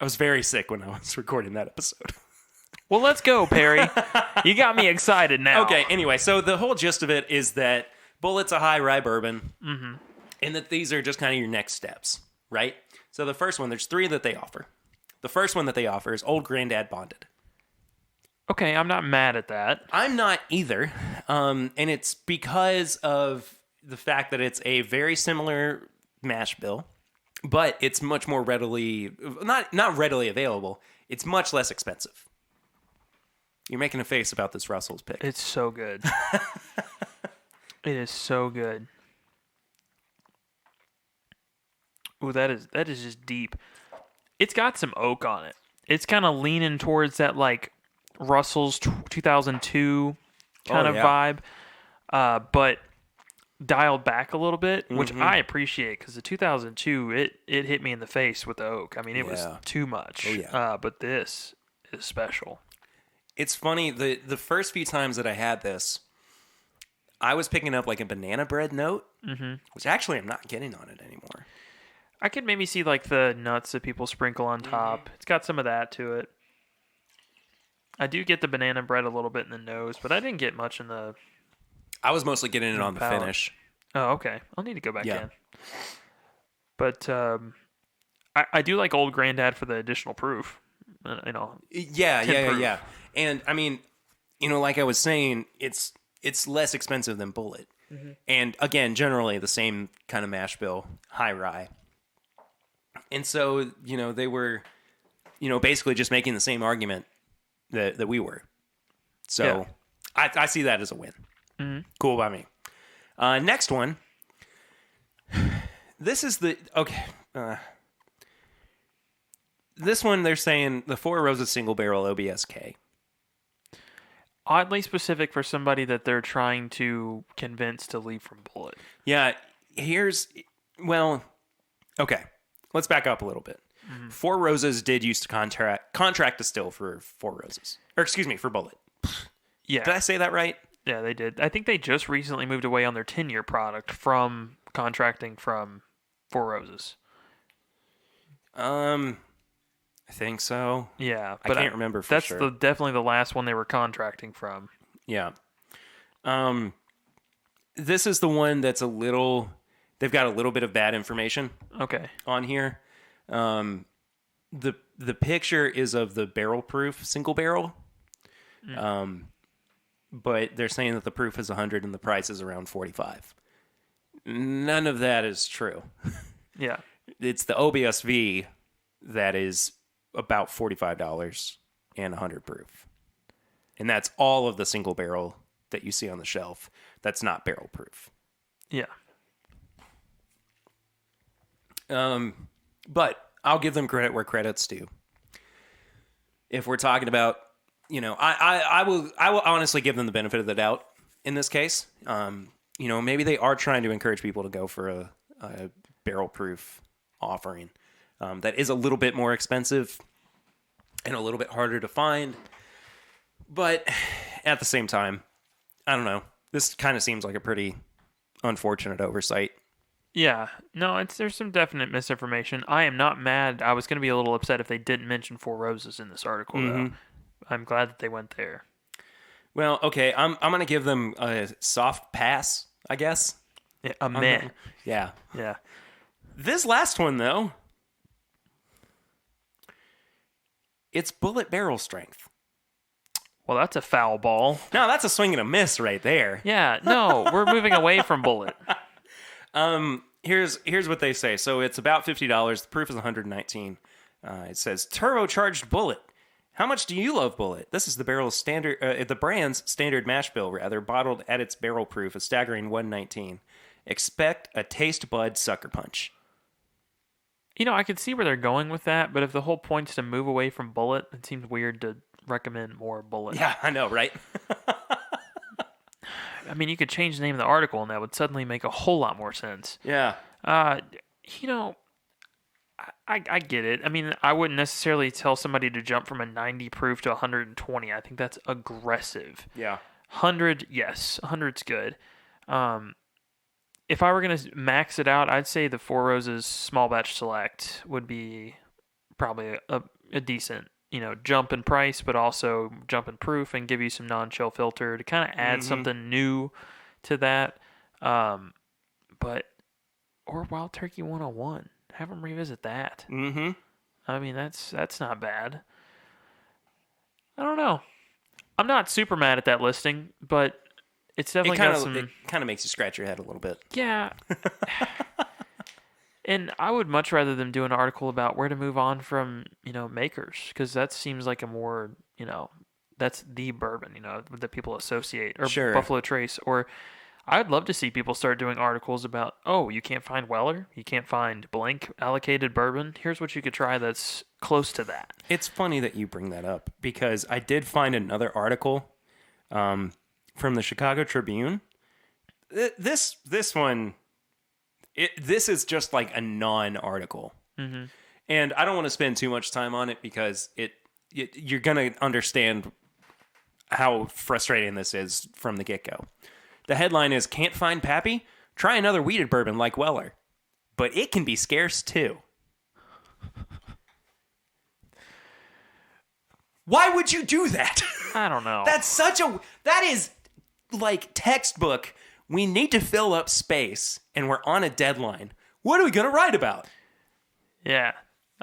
I was very sick when I was recording that episode. Well, let's go, Perry. You got me excited now. Okay, anyway, so the whole gist of it is that Bullet's a high rye bourbon, and that these are just kind of your next steps, right? So the first one, there's 3 that they offer. The first one that they offer is Old Grandad Bonded. Okay, I'm not mad at that. I'm not either, and it's because of the fact that it's a very similar mash bill, but it's much more readily, not readily available, it's much less expensive. You're making a face about this Russell's pick. It's so good. It is so good. Ooh, that is just deep. It's got some oak on it. It's kind of leaning towards that like Russell's 2002 kind of vibe, but dialed back a little bit, which I appreciate because the 2002 it hit me in the face with the oak. I mean, it was too much. Oh, yeah. But this is special. It's funny, the first few times that I had this, I was picking up like a banana bread note, which actually I'm not getting on it anymore. I could maybe see like the nuts that people sprinkle on top. It's got some of that to it. I do get the banana bread a little bit in the nose, but I didn't get much in the... I was mostly getting it on the finish. Oh, okay. I'll need to go back in. But I do like Old Granddad for the additional proof. Yeah. And I mean, like I was saying, it's less expensive than Bullet. And again, generally the same kind of mash bill, high rye. And so, they were, basically just making the same argument that we were. So I see that as a win. Cool by me. Next one. This is this one, they're saying the Four Roses Single Barrel OBSK. Oddly specific for somebody that they're trying to convince to leave from Bullet. Yeah, okay. Let's back up a little bit. Four Roses did used to contract distill for Four Roses. Or excuse me, for Bullet. Yeah. Did I say that right? Yeah, they did. I think they just recently moved away on their 10-year product from contracting from Four Roses. I think so. Yeah, but I can't remember for sure. That's definitely the last one they were contracting from. Yeah. This is the one that's they've got a little bit of bad information. Okay. On here. The picture is of the barrel proof single barrel. But they're saying that the proof is 100 and the price is around 45. None of that is true. Yeah. It's the OBSV that is about $45 and 100 proof. And that's all of the single barrel that you see on the shelf. That's not barrel proof. Yeah. But I'll give them credit where credit's due. If we're talking about, I will honestly give them the benefit of the doubt in this case. Maybe they are trying to encourage people to go for a barrel proof offering that is a little bit more expensive and a little bit harder to find. But at the same time, I don't know. This kind of seems like a pretty unfortunate oversight. Yeah. No, there's some definite misinformation. I am not mad. I was going to be a little upset if they didn't mention Four Roses in this article, though. I'm glad that they went there. Well, okay. I'm going to give them a soft pass, I guess. Yeah, a meh. Yeah. Yeah. This last one, though, it's Bullet barrel strength. Well, that's a foul ball. No, that's a swing and a miss right there. Yeah, no, we're moving away from Bullet. Here's what they say. So it's about $50. The proof is 119. It says turbocharged Bullet. How much do you love Bullet? This is the the brand's standard mash bill, bottled at its barrel proof, a staggering 119. Expect a taste bud sucker punch. I could see where they're going with that, but if the whole point's to move away from Bullet, it seems weird to recommend more Bullet. Yeah, I know, right? I mean, you could change the name of the article, and that would suddenly make a whole lot more sense. Yeah. I get it. I mean, I wouldn't necessarily tell somebody to jump from a 90 proof to 120. I think that's aggressive. Yeah. 100, yes. 100's good. If I were going to max it out, I'd say the Four Roses Small Batch Select would be probably a decent, jump in price, but also jump in proof and give you some non-chill filter to kind of add something new to that. Or Wild Turkey 101. Have them revisit that. Mm-hmm. I mean, that's not bad. I don't know. I'm not super mad at that listing, but it's definitely it kind of makes you scratch your head a little bit. Yeah. And I would much rather them do an article about where to move on from, makers, because that seems like a more, that's the bourbon, that people associate, or Sure. Buffalo Trace. Or I'd love to see people start doing articles about, oh, you can't find Weller, you can't find blank allocated bourbon. Here's what you could try that's close to that. It's funny that you bring that up because I did find another article from the Chicago Tribune. This one, this is just like a non-article. Mm-hmm. And I don't want to spend too much time on it because you're going to understand how frustrating this is from the get-go. The headline is, "Can't find Pappy? Try another wheated bourbon like Weller. But it can be scarce too." Why would you do that? I don't know. That is like textbook. We need to fill up space and we're on a deadline. What are we going to write about? Yeah.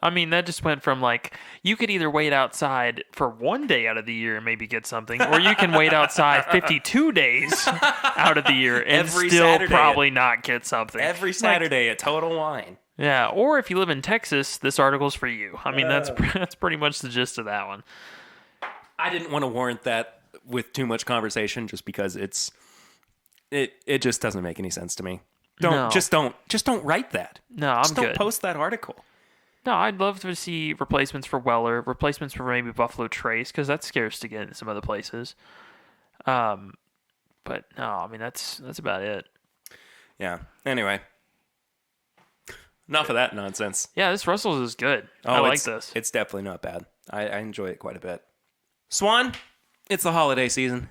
I mean, that just went from like, you could either wait outside for 1 day out of the year and maybe get something, or you can wait outside 52 days out of the year and Every still Saturday probably not get something. Every Saturday at Total Wine. Yeah, or if you live in Texas, this article's for you. I mean, that's pretty much the gist of that one. I didn't want to warrant that with too much conversation just because it just doesn't make any sense to me. Just don't write that. No, I'm just don't good. post that article. No, I'd love to see replacements for Weller, replacements for maybe Buffalo Trace, because that's scarce to get in some other places. But no, I mean that's about it. Yeah. Anyway, enough of that nonsense. Yeah, this Russell's is good. I like this. It's definitely not bad. I enjoy it quite a bit. Swan, it's the holiday season.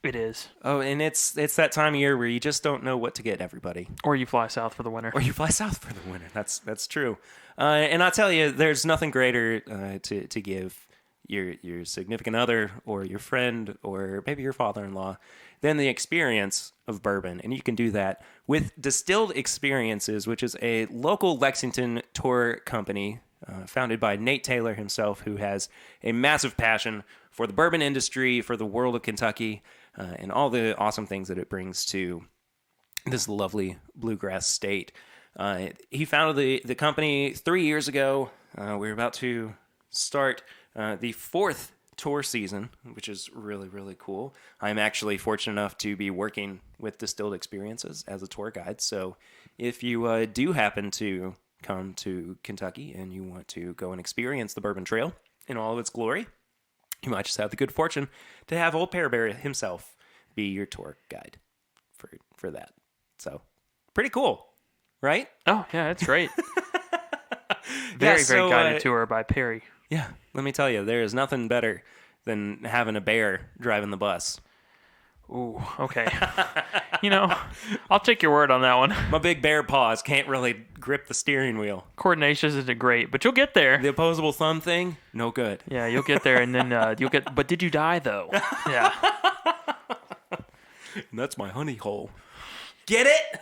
It is. Oh, and it's that time of year where you just don't know what to get everybody. Or you fly south for the winter. Or you fly south for the winter. That's true. And I'll tell you, there's nothing greater to give your significant other or your friend or maybe your father-in-law than the experience of bourbon. And you can do that with Distilled Experiences, which is a local Lexington tour company founded by Nate Taylor himself, who has a massive passion for the bourbon industry, for the world of Kentucky, and all the awesome things that it brings to this lovely bluegrass state. He founded the company 3 years ago. We're about to start the fourth tour season, which is really, really cool. I'm actually fortunate enough to be working with Distilled Experiences as a tour guide. So if you do happen to come to Kentucky and you want to go and experience the Bourbon Trail in all of its glory, you might just have the good fortune to have old Perr Bear himself be your tour guide for that. So pretty cool, right? Oh, yeah, it's great. Very guided tour by Perry. Yeah, let me tell you, there is nothing better than having a bear driving the bus. Ooh, okay. I'll take your word on that one. My big bear paws can't really grip the steering wheel. Coordination isn't great, but you'll get there. The opposable thumb thing, no good. Yeah, you'll get there, and then you'll get... But did you die, though? Yeah. And that's my honey hole. Get it?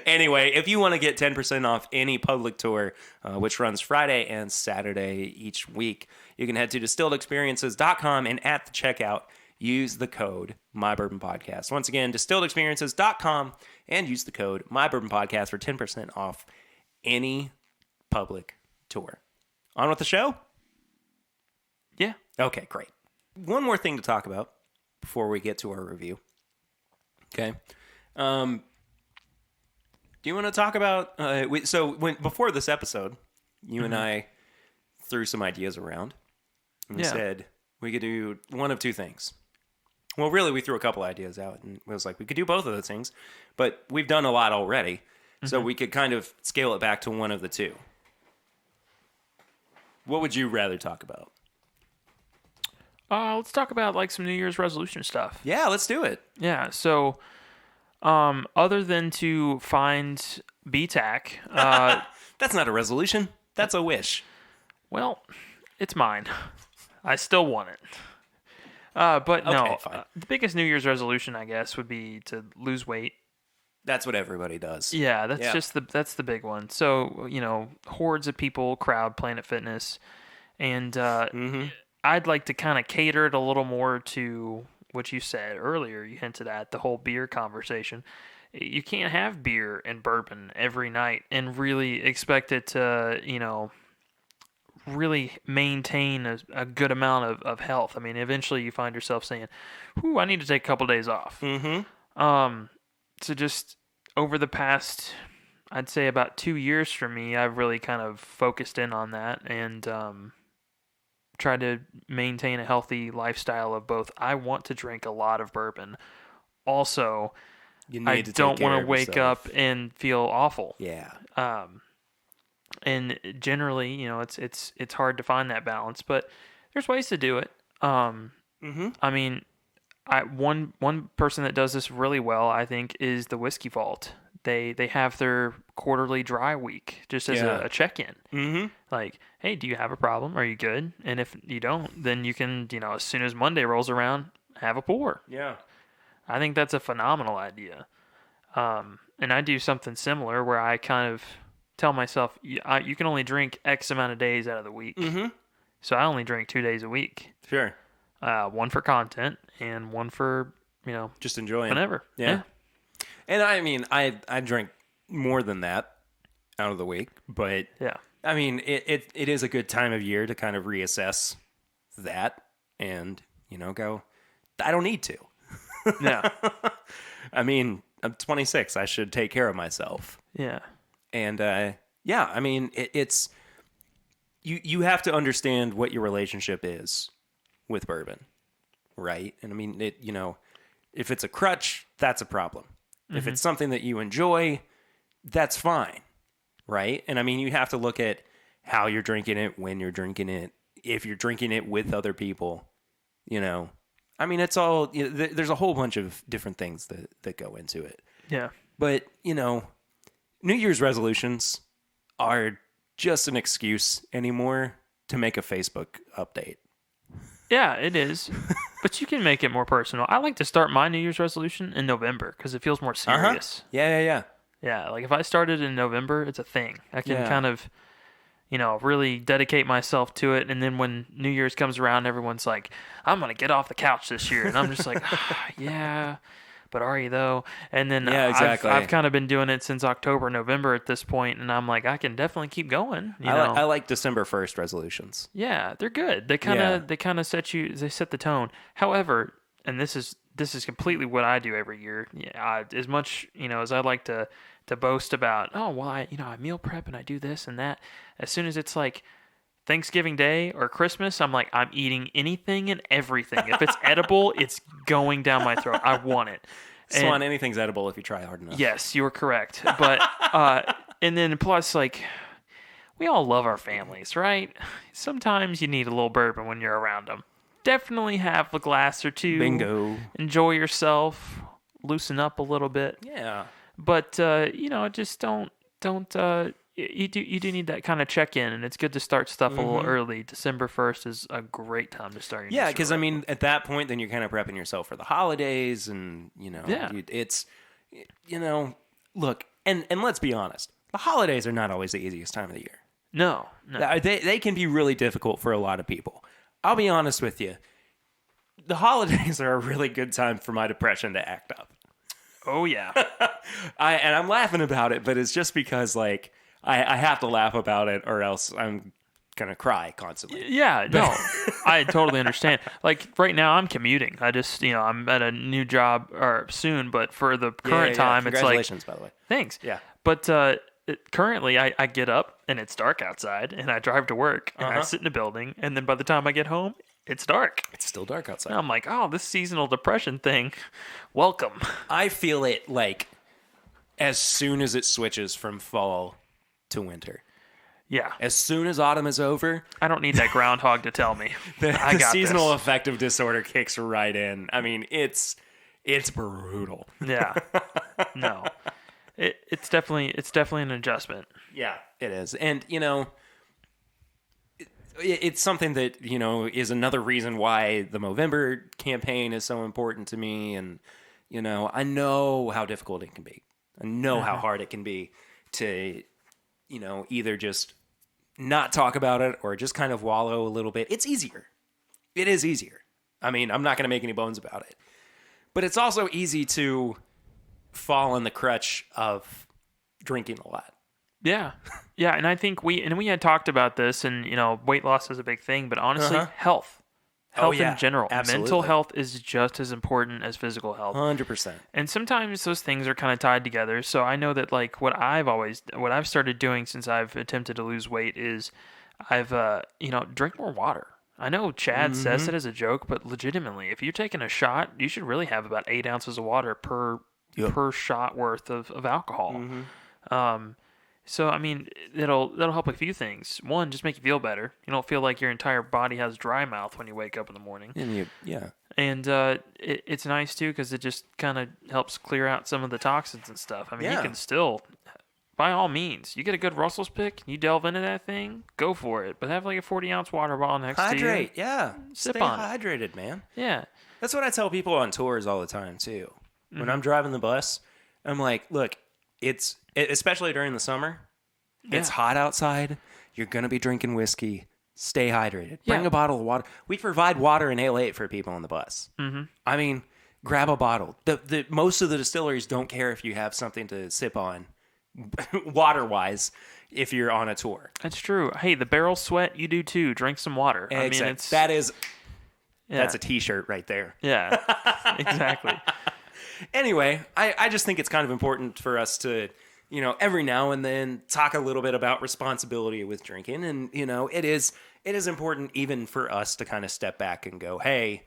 Anyway, if you want to get 10% off any public tour, which runs Friday and Saturday each week, you can head to distilledexperiences.com and at the checkout, use the code MyBourbonPodcast. Once again, distilledexperiences.com and use the code MyBourbonPodcast for 10% off any public tour. On with the show? Yeah. Okay, great. One more thing to talk about before we get to our review. Okay. Do you want to talk about... before this episode, you and I threw some ideas around. And we said we could do one of two things. Well, really, we threw a couple ideas out. And it was like, we could do both of those things. But we've done a lot already. So we could kind of scale it back to one of the two. What would you rather talk about? Let's talk about like some New Year's resolution stuff. Yeah, let's do it. Yeah, so other than to find BTAC... That's not a resolution. That's a wish. Well, it's mine. I still want it. But no, the biggest New Year's resolution, I guess, would be to lose weight. That's what everybody does. Yeah, that's the big one. So, hordes of people crowd Planet Fitness, and I'd like to kind of cater it a little more to what you said earlier. You hinted at the whole beer conversation. You can't have beer and bourbon every night and really expect it to, really maintain a good amount of health. I mean, eventually you find yourself saying, "Ooh, I need to take a couple days off." So just over the past, I'd say about 2 years for me, I've really kind of focused in on that and tried to maintain a healthy lifestyle of both. I want to drink a lot of bourbon. Also, I don't want to wake up and feel awful. Yeah. And generally, you know, it's hard to find that balance, but there's ways to do it. I mean, one person that does this really well, I think, is the Whiskey Vault. They have their quarterly dry week just as a check-in. Like, hey, do you have a problem? Are you good? And if you don't, then you can, you know, as soon as Monday rolls around, have a pour. Yeah. I think that's a phenomenal idea. And I do something similar where I kind of tell myself, you can only drink X amount of days out of the week. So I only drink 2 days a week. Sure. One for content and one for, you know, just enjoying whenever. Yeah. And I mean, I drink more than that out of the week, but yeah, I mean, it is a good time of year to kind of reassess that and, you know, go, I don't need to. Yeah. I mean, I'm 26. I should take care of myself. Yeah. And, yeah, I mean, it's, you have to understand what your relationship is with bourbon, right? And I mean, you know, if it's a crutch, that's a problem. If it's something that you enjoy, that's fine, right? And I mean, you have to look at how you're drinking it, when you're drinking it, if you're drinking it with other people, you know. I mean, it's all, you know, there's a whole bunch of different things that go into it. Yeah. But, you know, New Year's resolutions are just an excuse anymore to make a Facebook update. Yeah, it is. But you can make it more personal. I like to start my New Year's resolution in November because it feels more serious. Yeah. Yeah, like if I started in November, it's a thing. I can kind of, you know, really dedicate myself to it. And then when New Year's comes around, everyone's like, I'm going to get off the couch this year. And I'm just like, yeah, but are you though? And then exactly. I've kind of been doing it since October, November at this point, and I'm like, I can definitely keep going. I like December 1st resolutions. Yeah, they're good. They kind of set the tone. However, and this is completely what I do every year. Yeah, as much, you know, as I like to boast about, oh well, I meal prep and I do this and that. As soon as it's like Thanksgiving Day or Christmas, I'm like, I'm eating anything and everything. If it's edible, it's going down my throat. I want it. Swan, anything's edible if you try hard enough. Yes, you are correct. But and then plus, like, we all love our families, right? Sometimes you need a little bourbon when you're around them. Definitely have a glass or two. Bingo. Enjoy yourself. Loosen up a little bit. Yeah. But you know, just don't. You do need that kind of check-in, and it's good to start stuff a little early. December 1st is a great time to start. Yeah, because I mean, at that point, then you're kind of prepping yourself for the holidays, and you know, it's, you know, look, and let's be honest, the holidays are not always the easiest time of the year. No. They can be really difficult for a lot of people. I'll be honest with you, the holidays are a really good time for my depression to act up. Oh yeah, and I'm laughing about it, but it's just because like. I have to laugh about it or else I'm going to cry constantly. Yeah, no, I totally understand. Like right now I'm commuting. I just, you know, I'm at a new job or soon, but for the current time, it's like. Congratulations, by the way. Thanks. Yeah. But currently I get up and it's dark outside and I drive to work and I sit in a building and then by the time I get home, it's dark. It's still dark outside. And I'm like, oh, this seasonal depression thing, welcome. I feel it like as soon as it switches from fall to winter. Yeah. As soon as autumn is over, I don't need that groundhog to tell me. the seasonal affective disorder kicks right in. I mean, it's brutal. Yeah. No. It's definitely an adjustment. Yeah, it is. And, you know, it's something that, you know, is another reason why the Movember campaign is so important to me. And, you know, I know how difficult it can be. I know how hard it can be to, you know, either just not talk about it or just kind of wallow a little bit. It's easier. It is easier. I mean, I'm not going to make any bones about it. But it's also easy to fall in the crutch of drinking a lot. Yeah. Yeah, and I think we had talked about this, and weight loss is a big thing, but honestly, health. Health in general. Absolutely. Mental health is just as important as physical health. 100%. And sometimes those things are kind of tied together. So I know that like what I've started doing since I've attempted to lose weight is I've drink more water. I know Chad says it as a joke, but legitimately, if you're taking a shot, you should really have about 8 ounces of water per shot worth of alcohol. So I mean, it'll help a few things. One, just make you feel better. You don't feel like your entire body has dry mouth when you wake up in the morning. And it's nice too because it just kind of helps clear out some of the toxins and stuff. I mean, you can still, by all means, you get a good Russell's pick, you delve into that thing, go for it. But have like a 40-ounce water bottle next to you. Hydrate, yeah. Sip Stay on hydrated, man. Yeah. That's what I tell people on tours all the time too. When I'm driving the bus, I'm like, look, especially during the summer, it's hot outside. You're going to be drinking whiskey. Stay hydrated. Bring a bottle of water. We provide water and Ale-8 for people on the bus. I mean, grab a bottle. Most of the distilleries don't care if you have something to sip on, water-wise, if you're on a tour. That's true. Hey, the barrel sweat, you do too. Drink some water. Exactly. I mean, that's a T-shirt right there. Yeah, exactly. Anyway, I just think it's kind of important for us to, every now and then talk a little bit about responsibility with drinking. And, it is important even for us to kind of step back and go, hey,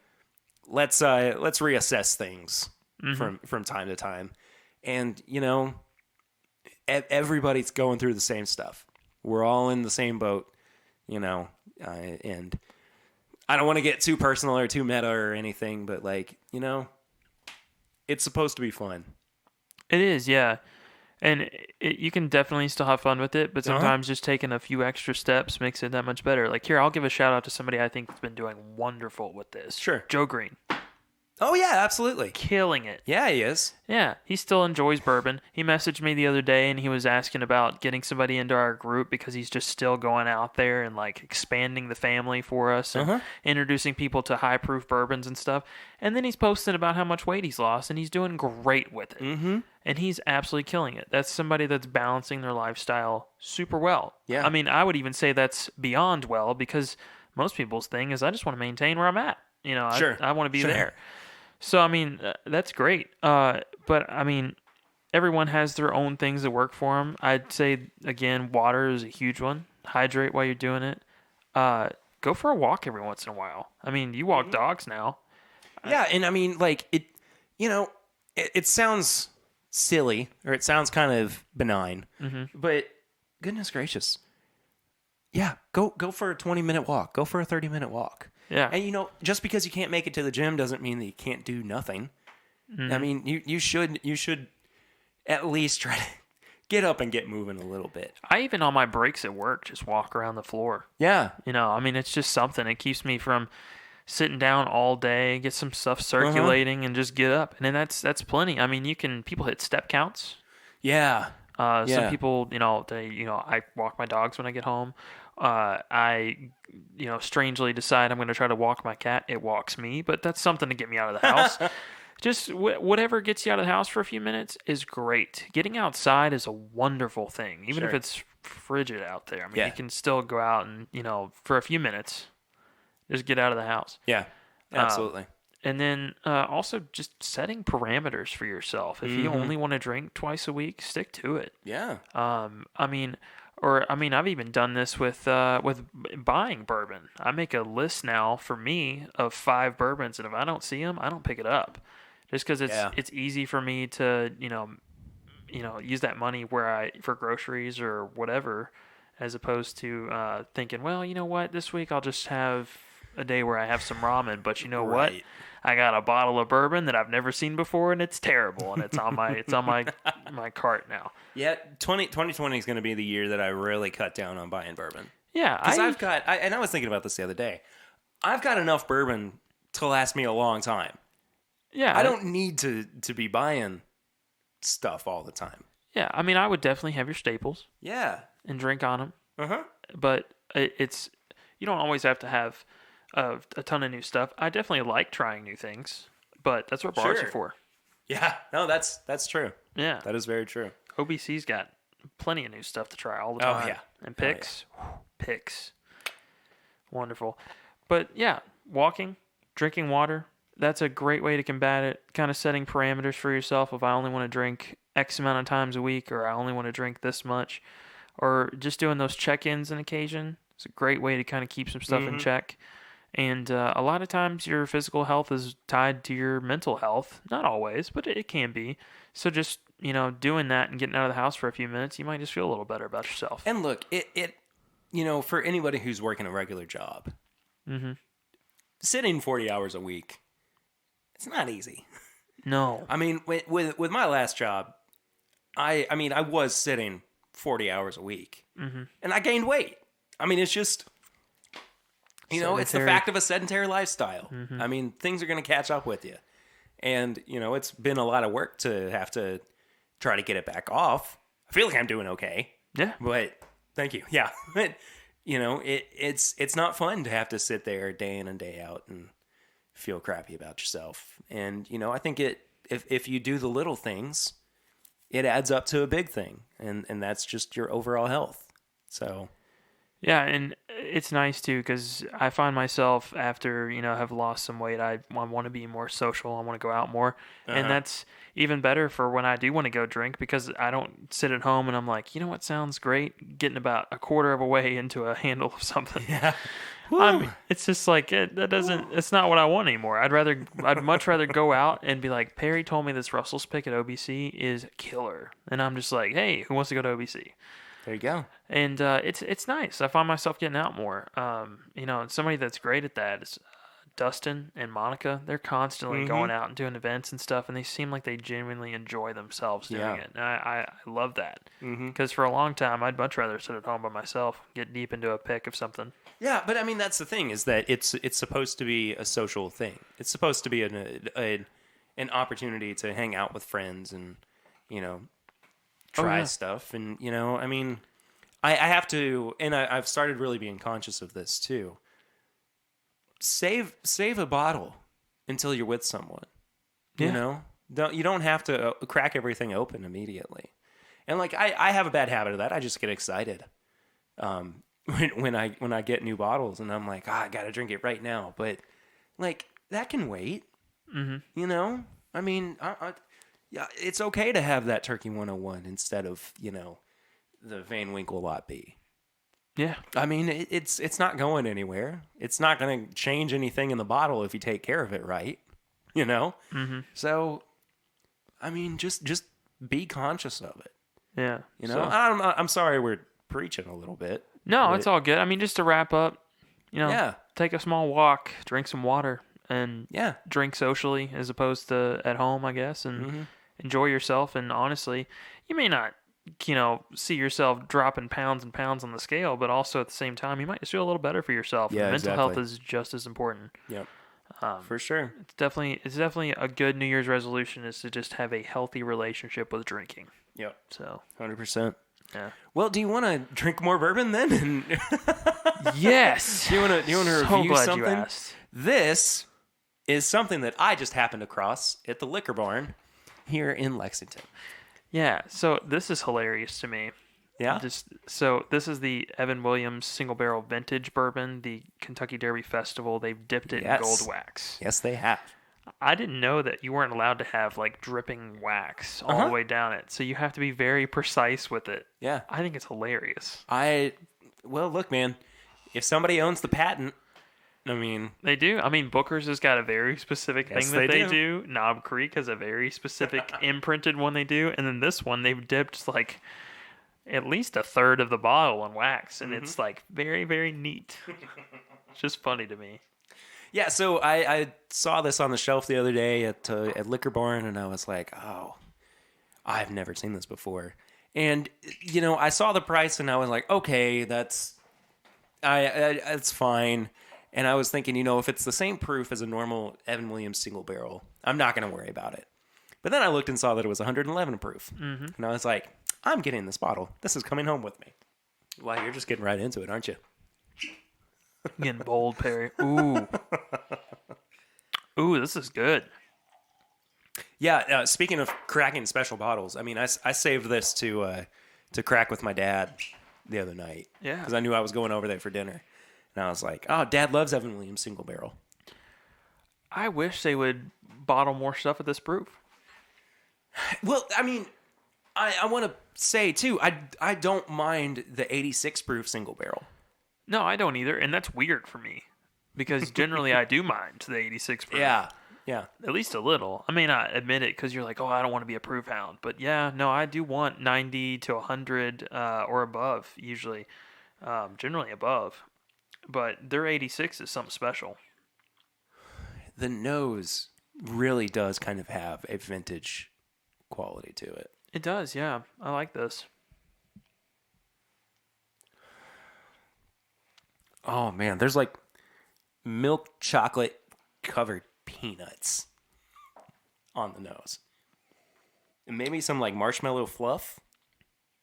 let's reassess things from time to time. And, everybody's going through the same stuff. We're all in the same boat, and I don't want to get too personal or too meta or anything, but it's supposed to be fun. It is, yeah. And you can definitely still have fun with it, but sometimes just taking a few extra steps makes it that much better. Like here, I'll give a shout out to somebody I think has been doing wonderful with this. Sure. Joe Green. Oh, yeah, absolutely. Killing it. Yeah, he is. Yeah, he still enjoys bourbon. He messaged me the other day, and he was asking about getting somebody into our group because he's just still going out there and, like, expanding the family for us and introducing people to high-proof bourbons and stuff. And then he's posting about how much weight he's lost, and he's doing great with it. And he's absolutely killing it. That's somebody that's balancing their lifestyle super well. Yeah. I mean, I would even say that's beyond well because most people's thing is I just want to maintain where I'm at. I want to be there. So, I mean, that's great. But, I mean, everyone has their own things that work for them. I'd say, again, water is a huge one. Hydrate while you're doing it. Go for a walk every once in a while. I mean, you walk dogs now. Yeah, and I mean, it sounds silly, or it sounds kind of benign, but goodness gracious. Yeah, go for a 20-minute walk. Go for a 30-minute walk. Yeah. And, just because you can't make it to the gym doesn't mean that you can't do nothing. I mean, you should at least try to get up and get moving a little bit. I even on my breaks at work just walk around the floor. Yeah. I mean, it's just something. It keeps me from sitting down all day, get some stuff circulating, and just get up. And then that's plenty. I mean, people hit step counts. Yeah. Some people, I walk my dogs when I get home. I strangely decide I'm going to try to walk my cat. It walks me, but that's something to get me out of the house. Just whatever gets you out of the house for a few minutes is great. Getting outside is a wonderful thing, even if it's frigid out there. I mean, you can still go out and, for a few minutes, just get out of the house. Yeah, absolutely. And then also just setting parameters for yourself. If you only want to drink twice a week, stick to it. Yeah. I've even done this with buying bourbon. I make a list now for me of 5 bourbons, and if I don't see them, I don't pick it up. Just because it's easy for me to use that money for groceries or whatever, as opposed to thinking, well, you know what, this week I'll just have a day where I have some ramen. But you know what? I got a bottle of bourbon that I've never seen before, and it's terrible, and it's on my cart now. Yeah, 2020 is going to be the year that I really cut down on buying bourbon. Yeah, because I was thinking about this the other day. I've got enough bourbon to last me a long time. Yeah, I don't need to be buying stuff all the time. Yeah, I mean, I would definitely have your staples. Yeah, and drink on them. But you don't always have to have a ton of new stuff. I definitely like trying new things, but that's what bars are for. Yeah, no, that's true. Yeah, that is very true. OBC's got plenty of new stuff to try all the Oh, time. yeah. And picks, picks, wonderful. But yeah, walking, drinking water, that's a great way to combat it. Kind of setting parameters for yourself. If I only want to drink X amount of times a week, or I only want to drink this much, or just doing those check-ins on occasion. It's a great way to kind of keep some stuff in check. And a lot of times your physical health is tied to your mental health. Not always, but it can be. So just, doing that and getting out of the house for a few minutes, you might just feel a little better about yourself. And look, it for anybody who's working a regular job, sitting 40 hours a week, it's not easy. No. I mean, with my last job, I was sitting 40 hours a week, and I gained weight. I mean, it's just, it's the fact of a sedentary lifestyle. I mean, things are going to catch up with you. And, it's been a lot of work to have to try to get it back off. I feel like I'm doing okay. Yeah. But thank you. Yeah. But, it's not fun to have to sit there day in and day out and feel crappy about yourself. And, I think if you do the little things, it adds up to a big thing. And that's just your overall health. So... Yeah, and it's nice too because I find myself after have lost some weight, I want to be more social. I want to go out more, and that's even better for when I do want to go drink because I don't sit at home and I'm like, what sounds great? Getting about a quarter of a way into a handle of something. Yeah, it's just like it's not what I want anymore. I'd much rather go out and be like, Perry told me this Russell's pick at OBC is killer, and I'm just like, hey, who wants to go to OBC? There you go. And it's nice. I find myself getting out more. Somebody that's great at that is Dustin and Monica. They're constantly going out and doing events and stuff, and they seem like they genuinely enjoy themselves doing it. And I love that because for a long time, I'd much rather sit at home by myself, get deep into a pick of something. Yeah, but I mean that's the thing is that it's supposed to be a social thing. It's supposed to be an opportunity to hang out with friends and try stuff. And, I mean, I have to, and I've started really being conscious of this too. Save a bottle until you're with someone, you don't have to crack everything open immediately. And like, I have a bad habit of that. I just get excited. When I get new bottles and I'm like, I got to drink it right now. But like that can wait, I mean, yeah, it's okay to have that Turkey 101 instead of, the Van Winkle Lot B. Yeah. I mean, it's not going anywhere. It's not going to change anything in the bottle if you take care of it right, So, I mean, just be conscious of it. Yeah. So, I'm sorry we're preaching a little bit. No, it's all good. I mean, just to wrap up, Yeah. take a small walk, drink some water, and Yeah. drink socially as opposed to at home, I guess, and enjoy yourself. And honestly, you may not, see yourself dropping pounds and pounds on the scale, but also at the same time, you might just feel a little better for yourself. Yeah, and mental exactly. health is just as important. Yep. For sure. It's definitely a good New Year's resolution is to just have a healthy relationship with drinking. Yep. So 100%. Yeah. Well, do you want to drink more bourbon then? Yes. Do you want to So review glad something? you asked. This is something that I just happened across at the liquor barn here in Lexington. Yeah. So this is hilarious to me. Yeah. So this is the Evan Williams Single Barrel Vintage Bourbon, the Kentucky Derby Festival. They've dipped it in gold wax. Yes, they have. I didn't know that you weren't allowed to have like dripping wax all the way down it. So you have to be very precise with it. Yeah. I think it's hilarious. Well, look, man, if somebody owns the patent, I mean... They do. I mean, Booker's has got a very specific thing that they do. Knob Creek has a very specific imprinted one they do. And then this one, they've dipped like at least a third of the bottle in wax. And it's like very, very neat. It's just funny to me. Yeah, so I saw this on the shelf the other day at Liquor Barn, and I was like, oh, I've never seen this before. And, I saw the price, and I was like, okay, that's fine. And I was thinking, if it's the same proof as a normal Evan Williams single barrel, I'm not going to worry about it. But then I looked and saw that it was 111 proof. And I was like, I'm getting this bottle. This is coming home with me. Well, you're just getting right into it, aren't you? Getting bold, Perry. Ooh. Ooh, this is good. Yeah, speaking of cracking special bottles, I mean, I saved this to to crack with my dad the other night. Yeah. Because I knew I was going over there for dinner. And I was like, oh, Dad loves Evan Williams single barrel. I wish they would bottle more stuff at this proof. Well, I mean, I want to say, too, I don't mind the 86 proof single barrel. No, I don't either. And that's weird for me. Because generally I do mind the 86 proof. Yeah. At least a little. I may not admit it because you're like, oh, I don't want to be a proof hound. But yeah, no, I do want 90 to 100 or above, usually. Generally above. But their 86 is something special. The nose really does kind of have a vintage quality to it. It does, yeah. I like this. Oh, man. There's like milk chocolate covered peanuts on the nose. And maybe some like marshmallow fluff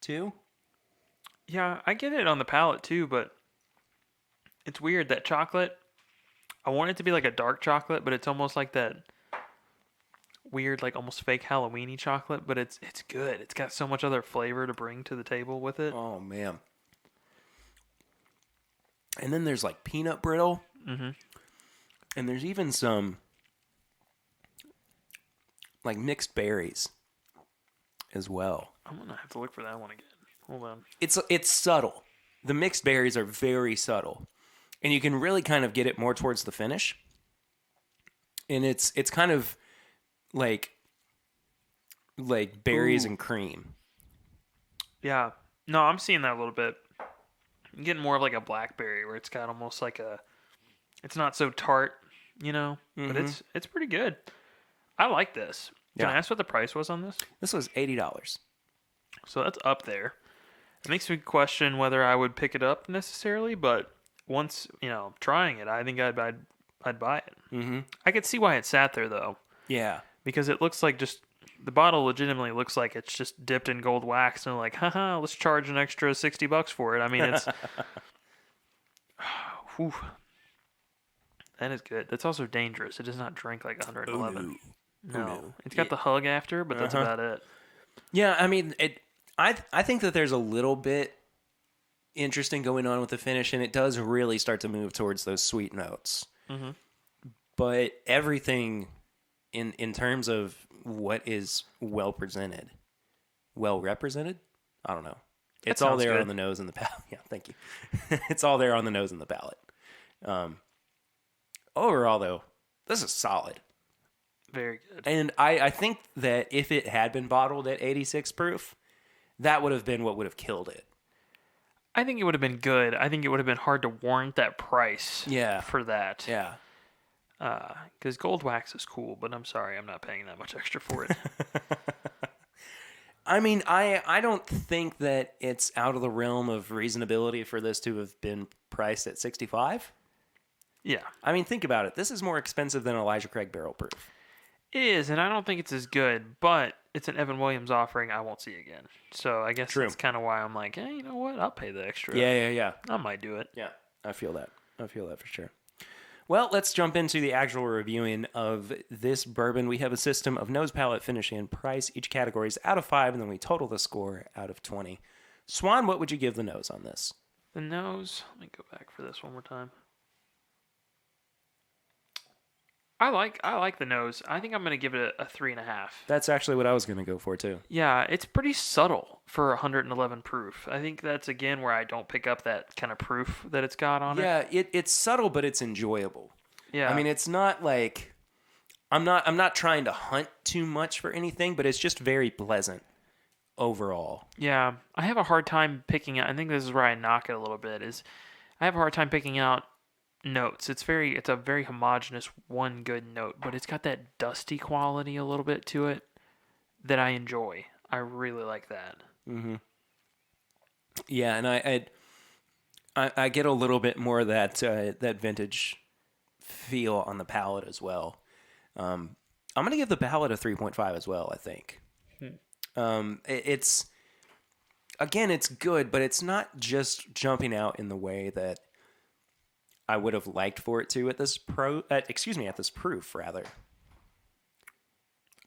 too. Yeah, I get it on the palate too, but it's weird. That chocolate, I want it to be like a dark chocolate, but it's almost like that weird, like almost fake Halloween-y chocolate, but it's good. It's got so much other flavor to bring to the table with it. Oh, man. And then there's like peanut brittle. Mm-hmm. And there's even some like mixed berries as well. I'm going to have to look for that one again. Hold on. It's subtle. The mixed berries are very subtle. And you can really kind of get it more towards the finish. And it's kind of like berries and cream. Yeah. No, I'm seeing that a little bit. I'm getting more of like a blackberry where it's got almost like it's not so tart, you know, but it's pretty good. I like this. Can I ask what the price was on this? This was $80. So that's up there. It makes me question whether I would pick it up necessarily, but once, trying it, I think I'd buy it. Mm-hmm. I could see why it sat there though. Yeah. Because it looks like the bottle legitimately looks like it's just dipped in gold wax and like, haha, let's charge an extra $60 for it. I mean, it's whew. That is good. That's also dangerous. It does not drink like 111. Oh, no. It's got the hug after, but that's about it. Yeah, I mean, I think that there's a little bit interesting going on with the finish, and it does really start to move towards those sweet notes. Mm-hmm. But everything in terms of what is well represented, I don't know. It's all there on the nose and the palate. Yeah, thank you. It's all there on the nose and the palate. Overall, though, this is solid. Very good. And I think that if it had been bottled at 86 proof, that would have been what would have killed it. I think it would have been good. I think it would have been hard to warrant that price for that. Yeah. Because gold wax is cool, but I'm sorry, I'm not paying that much extra for it. I mean, I don't think that it's out of the realm of reasonability for this to have been priced at 65. Yeah. I mean, think about it. This is more expensive than Elijah Craig Barrel Proof. It is, and I don't think it's as good, but it's an Evan Williams offering I won't see again. So I guess that's kind of why I'm like, hey, you know what? I'll pay the extra. Yeah. I might do it. Yeah, I feel that for sure. Well, let's jump into the actual reviewing of this bourbon. We have a system of nose, palate, finish, and price. Each category is out of 5, and then we total the score out of 20. Swan, what would you give the nose on this? The nose, let me go back for this one more time. I like the nose. I think I'm going to give it a 3.5. That's actually what I was going to go for, too. Yeah, it's pretty subtle for 111 proof. I think that's, again, where I don't pick up that kind of proof that it's got on it. Yeah, it's subtle, but it's enjoyable. Yeah. I mean, it's not like... I'm not trying to hunt too much for anything, but it's just very pleasant overall. Yeah, I have a hard time picking out... I think this is where I knock it a little bit, is I have a hard time picking out notes. It's a very homogeneous one good note, but it's got that dusty quality a little bit to it that I enjoy. I really like that. Mm-hmm. Yeah, and I get a little bit more of that vintage feel on the palate as well. I'm gonna give the palate a 3.5 as well. I think it's good, but it's not just jumping out in the way that I would have liked for it to at this proof, rather.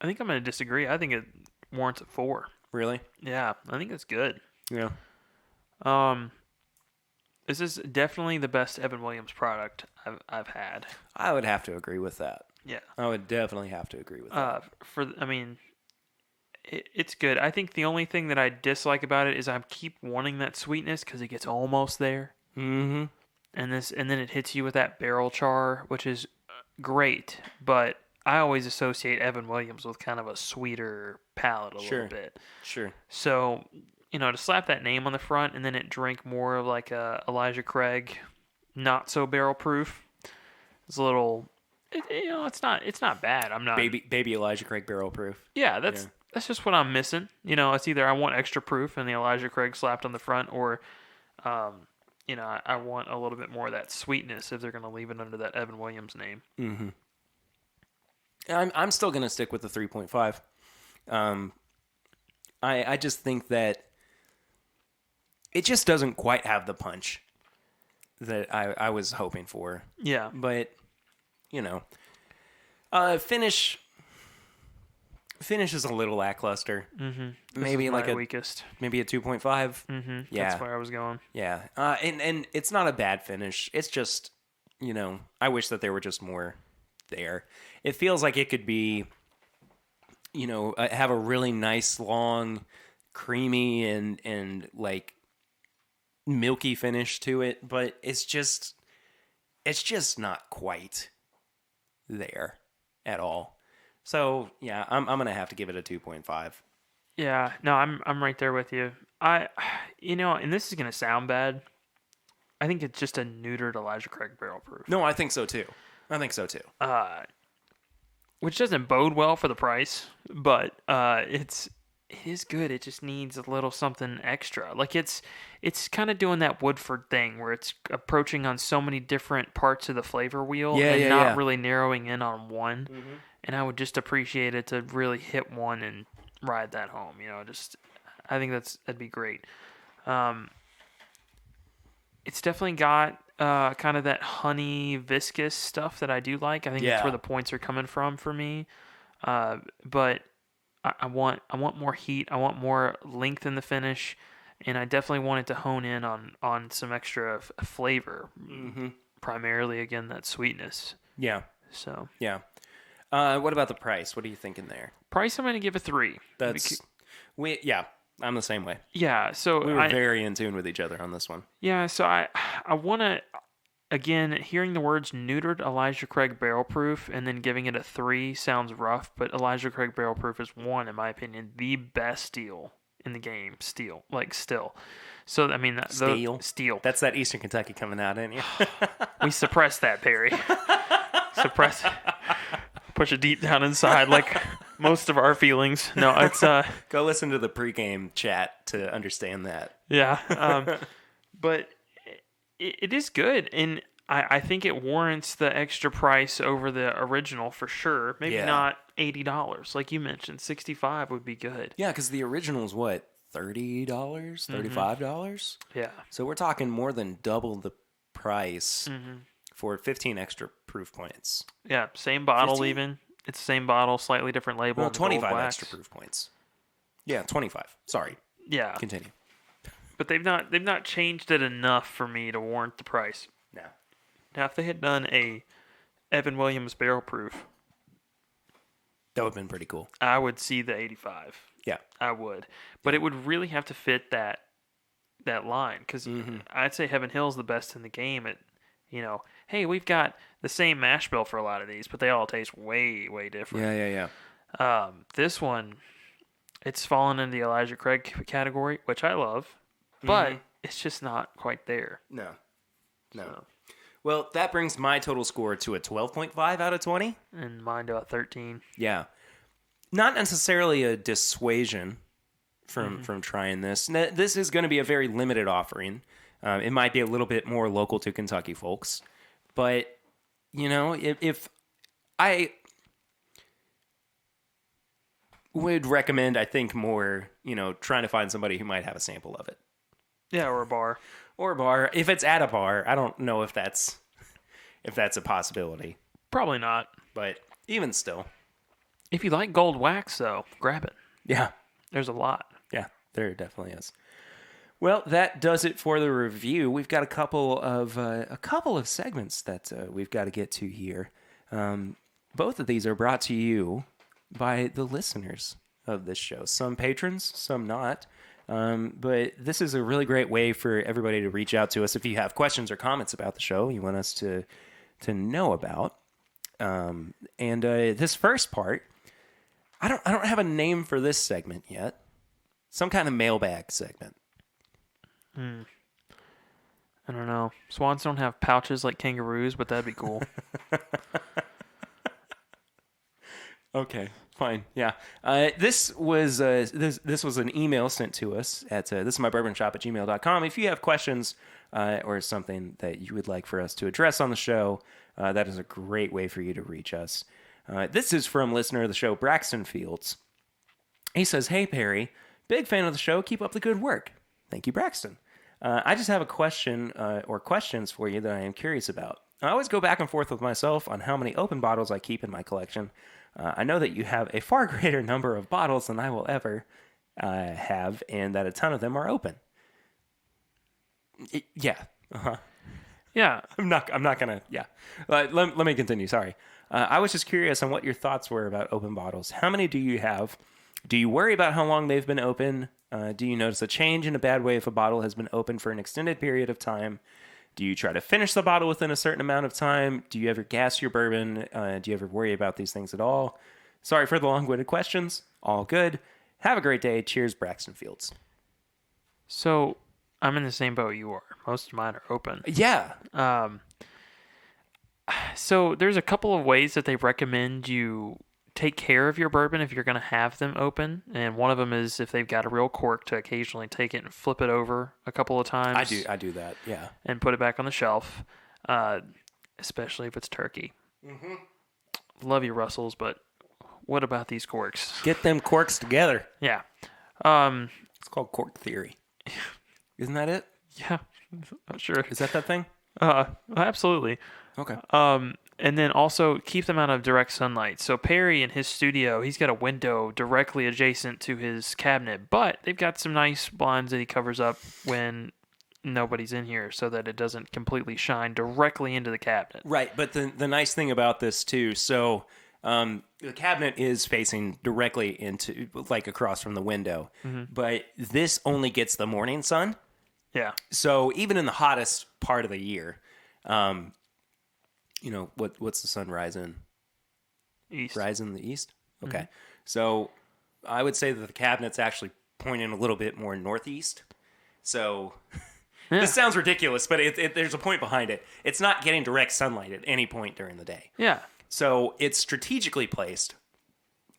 I think I'm going to disagree. I think it warrants a 4. Really? Yeah, I think it's good. Yeah. This is definitely the best Evan Williams product I've had. I would have to agree with that. Yeah. I would definitely have to agree with that. It's good. I think the only thing that I dislike about it is I keep wanting that sweetness because it gets almost there, Mm-hmm. and then it hits you with that barrel char, which is great. But I always associate Evan Williams with kind of a sweeter palate a little bit. Sure. So, to slap that name on the front and then it drink more of like a Elijah Craig, not so barrel proof. It's a little, it's not bad. I'm not Baby Elijah Craig barrel proof. Yeah, that's just what I'm missing. It's either I want extra proof and the Elijah Craig slapped on the front, or, I want a little bit more of that sweetness if they're going to leave it under that Evan Williams name. Mm-hmm. I'm still going to stick with the 3.5. I just think that it just doesn't quite have the punch that I was hoping for. Yeah. But, finish is a little lackluster. Mm-hmm. Maybe like weakest. Maybe a 2.5. Mm-hmm. Yeah. That's where I was going. Yeah. And it's not a bad finish. It's just, I wish that there were just more there. It feels like it could be, have a really nice, long, creamy and like milky finish to it, but it's just not quite there at all. So yeah, I'm gonna have to give it a 2.5. Yeah, no, I'm right there with you. And this is gonna sound bad. I think it's just a neutered Elijah Craig barrel proof. No, I think so too. Which doesn't bode well for the price, but it is good. It just needs a little something extra. Like it's kind of doing that Woodford thing where it's approaching on so many different parts of the flavor wheel and not really narrowing in on one. Mm-hmm. And I would just appreciate it to really hit one and ride that home. I think that'd be great. It's definitely got kind of that honey viscous stuff that I do like. I think that's where the points are coming from for me. But I want more heat. I want more length in the finish, and I definitely want it to hone in on some extra flavor. Mm-hmm. Primarily, again, that sweetness. Yeah. So. Yeah. What about the price? What are you thinking there? Price, I'm going to give a 3. I'm the same way. Yeah, so we were very in tune with each other on this one. Yeah, so I want to, again, hearing the words neutered Elijah Craig barrel proof and then giving it a 3 sounds rough, but Elijah Craig barrel proof is in my opinion, the best steel in the game. Still. So, I mean, steel. That's that Eastern Kentucky coming out, ain't you? We suppress that, Perry. Suppress it. Push it deep down inside like most of our feelings. No, it's go listen to the pregame chat to understand that. Yeah, but it is good, and I think it warrants the extra price over the original for sure. Maybe not $80, like you mentioned. $65 would be good. Yeah, because the original is what, $30, $35. Mm-hmm. Yeah. So we're talking more than double the price. Mm-hmm. For 15 extra proof points. Yeah, same bottle 15? Even. It's the same bottle, slightly different label. No, 25 extra proof points. Yeah, 25. Sorry. Yeah. Continue. But they've not changed it enough for me to warrant the price. No. Now, if they had done a Evan Williams barrel proof, that would have been pretty cool. I would see the 85. Yeah. I would. But it would really have to fit that line because I'd say Heaven Hill's the best in the game at, hey, we've got the same mash bill for a lot of these, but they all taste way, way different. Yeah. This one, it's fallen in the Elijah Craig category, which I love, but it's just not quite there. No. So. Well, that brings my total score to a 12.5 out of 20. And mine to a 13. Yeah. Not necessarily a dissuasion from trying this. This is going to be a very limited offering. It might be a little bit more local to Kentucky folks. But, if I would recommend, I think, more, trying to find somebody who might have a sample of it. Yeah, or a bar. If it's at a bar, I don't know if that's a possibility. Probably not. But even still. If you like gold wax, though, grab it. Yeah. There's a lot. Yeah, there definitely is. Well, that does it for the review. We've got a couple of segments that we've got to get to here. Both of these are brought to you by the listeners of this show. Some patrons, some not. But this is a really great way for everybody to reach out to us if you have questions or comments about the show you want us to know about. And this first part, I don't have a name for this segment yet. Some kind of mailbag segment. I don't know. Swans don't have pouches like kangaroos, but that'd be cool. Okay, fine. Yeah. This was an email sent to us at thisismybourbonshop@gmail.com. If you have questions or something that you would like for us to address on the show, that is a great way for you to reach us. This is from listener of the show, Braxton Fields. He says, "Hey, Perry, big fan of the show. Keep up the good work." Thank you, Braxton. I just have a question or questions for you that I am curious about. I always go back and forth with myself on how many open bottles I keep in my collection. I know that you have a far greater number of bottles than I will ever have, and that a ton of them are open. Yeah. Uh-huh. Yeah. I'm not gonna. Yeah. Let me continue. Sorry. I was just curious on what your thoughts were about open bottles. How many do you have? Do you worry about how long they've been open? Do you notice a change in a bad way if a bottle has been open for an extended period of time? Do you try to finish the bottle within a certain amount of time? Do you ever gas your bourbon? Do you ever worry about these things at all? Sorry for the long-winded questions. All good. Have a great day. Cheers, Braxton Fields. So I'm in the same boat you are. Most of mine are open. Yeah. So there's a couple of ways that they recommend you take care of your bourbon if you're going to have them open, and one of them is if they've got a real cork to occasionally take it and flip it over a couple of times. I do that, yeah. And put it back on the shelf, especially if it's turkey. Mm-hmm. Love you, Russells, but what about these corks? Get them corks together. Yeah. It's called cork theory. Isn't that it? Yeah, sure. Is that thing? Absolutely. Okay. And then also keep them out of direct sunlight. So Perry in his studio, he's got a window directly adjacent to his cabinet, but they've got some nice blinds that he covers up when nobody's in here so that it doesn't completely shine directly into the cabinet. Right, but the nice thing about this too, so the cabinet is facing directly into, like, across from the window, but this only gets the morning sun. Yeah. So even in the hottest part of the year, what's the sun rise in? East. Rise in the east? Okay. So I would say that the cabinet's actually pointing a little bit more northeast. So this sounds ridiculous, but there's a point behind it. It's not getting direct sunlight at any point during the day. Yeah. So it's strategically placed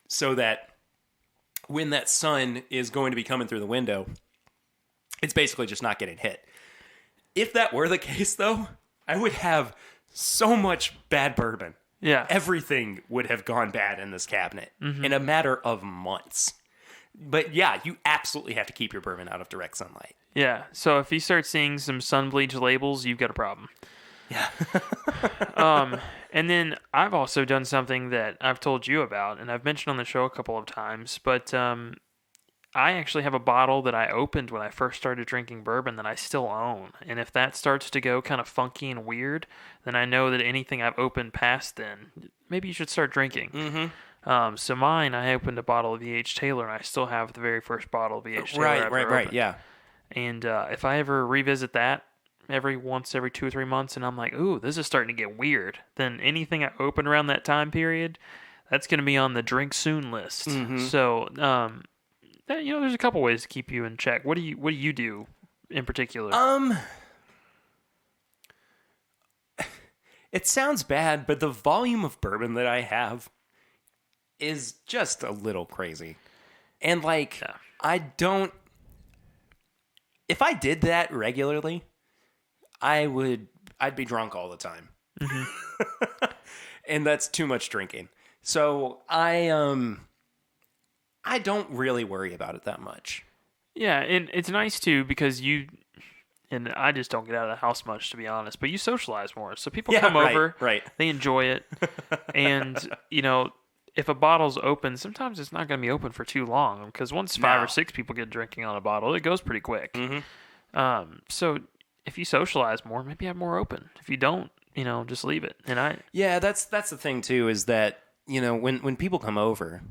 so that when that sun is going to be coming through the window, it's basically just not getting hit. If that were the case, though, I would have so much bad bourbon. Yeah. Everything would have gone bad in this cabinet in a matter of months. But yeah, you absolutely have to keep your bourbon out of direct sunlight. Yeah. So if you start seeing some sun bleach labels, you've got a problem. Yeah. And then I've also done something that I've told you about, and I've mentioned on the show a couple of times, but I actually have a bottle that I opened when I first started drinking bourbon that I still own. And if that starts to go kind of funky and weird, then I know that anything I've opened past then, maybe you should start drinking. Mm-hmm. So mine, I opened a bottle of V.H. Taylor, and I still have the very first bottle of V.H. Taylor. Right, yeah. And if I ever revisit that every 2 or 3 months, and I'm like, ooh, this is starting to get weird, then anything I open around that time period, that's going to be on the drink soon list. Mm-hmm. So, there's a couple ways to keep you in check. What do you do in particular? It sounds bad, but the volume of bourbon that I have is just a little crazy. And if I did that regularly, I'd be drunk all the time. Mm-hmm. And that's too much drinking. So I don't really worry about it that much. Yeah, and it's nice too because and I just don't get out of the house much, to be honest, but you socialize more. So people come over, right. They enjoy it. And, if a bottle's open, sometimes it's not going to be open for too long because once 5 or 6 people get drinking on a bottle, it goes pretty quick. Mm-hmm. So if you socialize more, maybe have more open. If you don't, just leave it. And Yeah, that's the thing too, is that, when people come over,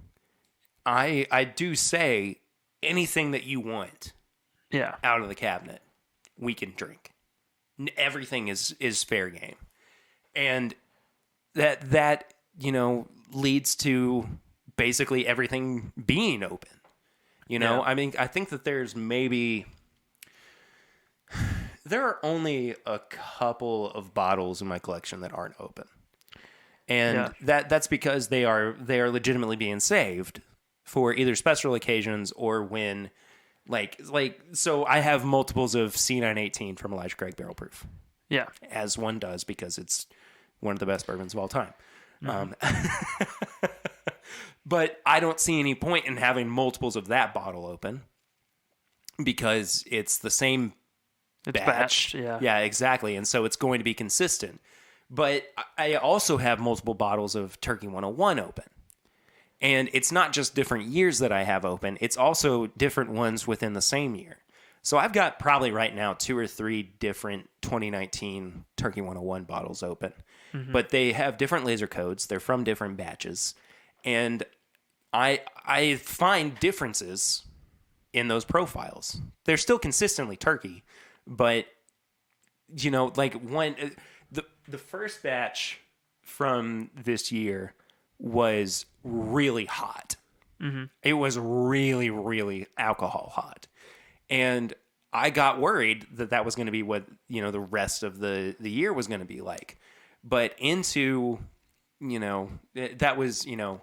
I do say anything that you want yeah, out of the cabinet, we can drink. Everything is fair game. And that leads to basically everything being open. Yeah. I mean, I think that there are only a couple of bottles in my collection that aren't open. yeah, And that's because they are legitimately being saved for either special occasions or when like so I have multiples of C918 from Elijah Craig Barrel Proof, yeah. as one does, because it's one of the best bourbons of all time. But I don't see any point in having multiples of that bottle open because it's the same It's batch. batched, yeah. Yeah, exactly. And so it's going to be consistent. But I also have multiple bottles of Turkey 101 open. And it's not just different years that I have open, it's also different ones within the same year. So I've got probably right now 2 or 3 different 2019 Turkey 101 bottles open. But they have different laser codes. They're from different batches. And I find differences in those profiles. They're still consistently turkey, but like the first batch from this year was really hot. It was really, really alcohol hot. And I got worried that was going to be what, the rest of the year was going to be like. But into, that was, HA.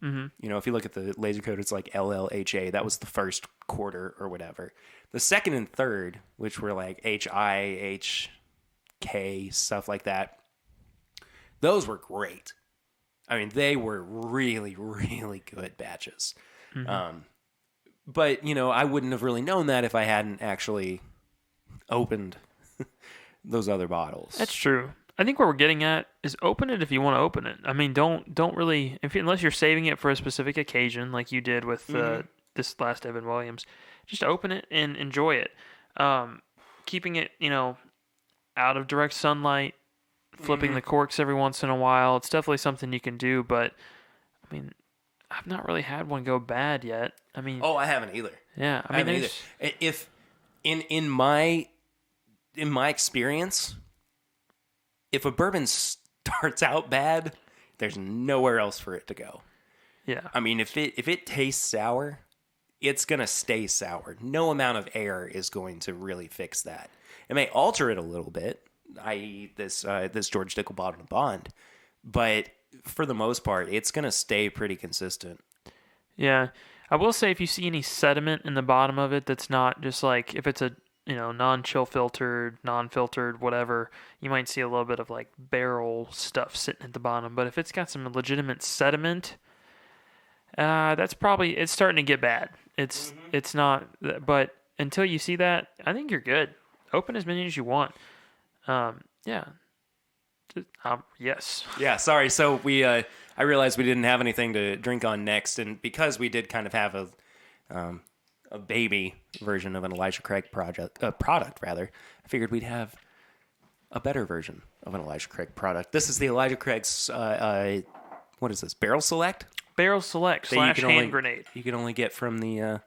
If you look at the laser code, it's like LLHA. That was the first quarter or whatever. The second and third, which were like HI, HK, stuff like that, those were great. I mean, they were really, really good batches. But, I wouldn't have really known that if I hadn't actually opened those other bottles. That's true. I think what we're getting at is open it if you want to open it. I mean, don't really unless you're saving it for a specific occasion, like you did with this last Evan Williams. Just open it and enjoy it. Keeping it, out of direct sunlight, flipping the corks every once in a while. It's definitely something you can do, but I mean, I've not really had one go bad yet. I mean, I haven't either. Yeah, I haven't either. If in my experience, if a bourbon starts out bad, there's nowhere else for it to go. Yeah. I mean, if it tastes sour, it's going to stay sour. No amount of air is going to really fix that. It may alter it a little bit, i.e. this George Dickel Bottled and Bond, but for the most part, it's going to stay pretty consistent. Yeah. I will say if you see any sediment in the bottom of it that's not just like, if it's a non-chill filtered, non-filtered, whatever, you might see a little bit of like barrel stuff sitting at the bottom. But if it's got some legitimate sediment, that's probably, it's starting to get bad. It's not, but until you see that, I think you're good. Open as many as you want. Yeah. Yes. Yeah, sorry. So I realized we didn't have anything to drink on next, and because we did kind of have a baby version of an Elijah Craig product, I figured we'd have a better version of an Elijah Craig product. This is the Elijah Craig's, what is this, Barrel Select? Barrel Select / hand grenade. You can only get from the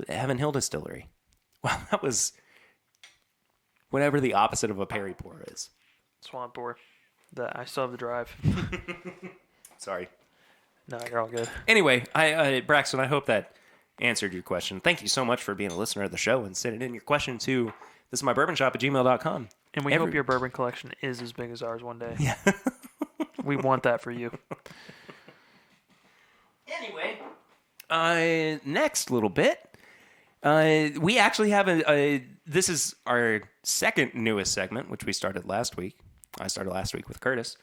Heaven Hill Distillery. Well, that was whatever the opposite of a Perry pour is. Swan pour. I still have the drive. Sorry. No, you're all good. Anyway, Braxton, I hope that answered your question. Thank you so much for being a listener of the show and sending in your question to thisismybourbonshop@gmail.com. And we hope your bourbon collection is as big as ours one day. Yeah. We want that for you. Anyway, next little bit. We actually have this is our second newest segment, which we started last week. I started last week with Curtis.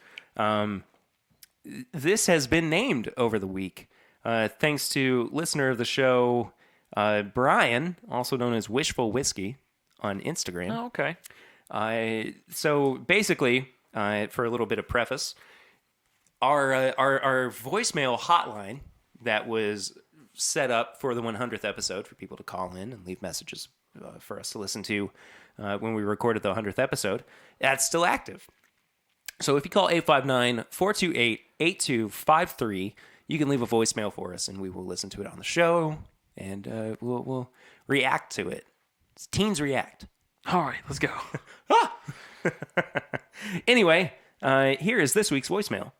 This has been named over the week, thanks to listener of the show, Brian, also known as Wishful Whiskey on Instagram. Oh, okay. So basically, for a little bit of preface, our voicemail hotline that was set up for the 100th episode for people to call in and leave messages for us to listen to when we recorded the 100th episode. That's still active. So if you call 859-428-8253, you can leave a voicemail for us, and we will listen to it on the show, and we'll react to it. Teens react. All right, let's go. Anyway, here is this week's voicemail.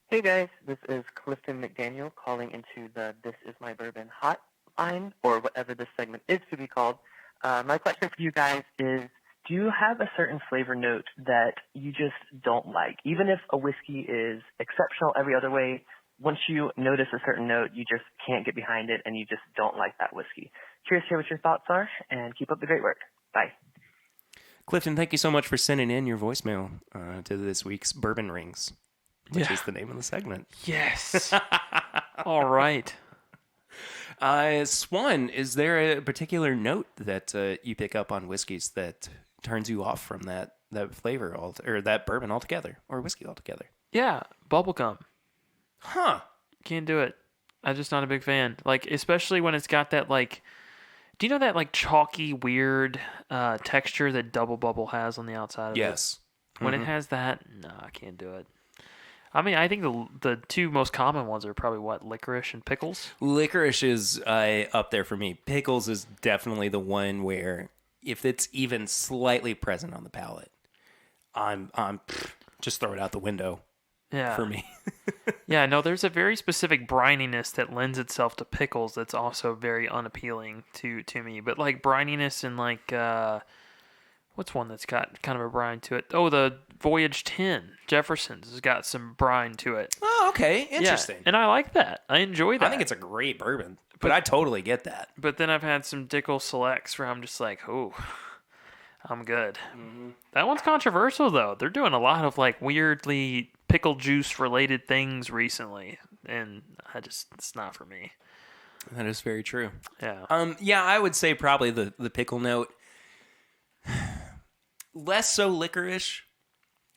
Hey guys, this is Clifton McDaniel calling into the This Is My Bourbon hotline, or whatever this segment is to be called. My question for you guys is, do you have a certain flavor note that you just don't like? Even if a whiskey is exceptional every other way, once you notice a certain note, you just can't get behind it and you just don't like that whiskey. Curious to hear what your thoughts are, and keep up the great work. Bye. Clifton, thank you so much for sending in your voicemail to this week's Bourbon Rings, which is the name of the segment. Yes. All right. Swan, is there a particular note that you pick up on whiskeys that turns you off from that flavor or that bourbon altogether, or whiskey altogether? Yeah, bubblegum. Huh. Can't do it. I'm just not a big fan. Like, especially when it's got that, like, do you know that, like, chalky, weird texture that Double Bubble has on the outside of it? Yes. When it has that, no, I can't do it. I mean, I think the two most common ones are probably, licorice and pickles? Licorice is up there for me. Pickles is definitely the one where if it's even slightly present on the palate, I'm just throw it out the window. Yeah. For me. Yeah, no, there's a very specific brininess that lends itself to pickles that's also very unappealing to me. But like brininess and like what's one that's got kind of a brine to it? Oh, the Voyage 10 Jefferson's has got some brine to it. Oh, okay. Interesting. Yeah, and I like that. I enjoy that. I think it's a great bourbon, but I totally get that. But then I've had some Dickel Selects where I'm just like, oh, I'm good. Mm-hmm. That one's controversial, though. They're doing a lot of like weirdly pickle juice related things recently, and it's not for me. That is very true. Yeah. Yeah, I would say probably the pickle note. Less so licorice.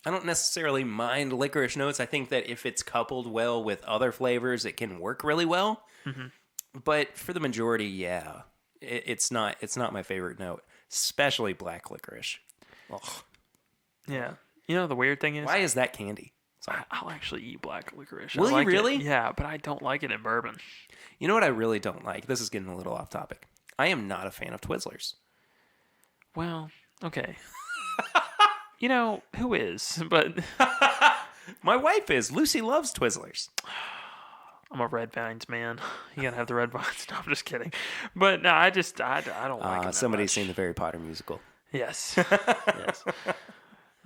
I don't necessarily mind licorice notes. I think that if it's coupled well with other flavors, it can work really well. Mm-hmm. But for the majority, yeah, it's not my favorite note, especially black licorice. Ugh. Yeah. You know the weird thing is, why is that candy? I'll actually eat black licorice. Will you really? Yeah, but I don't like it in bourbon. You know what I really don't like? This is getting a little off topic. I am not a fan of Twizzlers. Well, okay. You know, who is? But my wife is. Lucy loves Twizzlers. I'm a Red Vines man. You gotta have the Red Vines. No, I'm just kidding. But no, I don't like them. Somebody's seen the Harry Potter musical. Yes. Yes.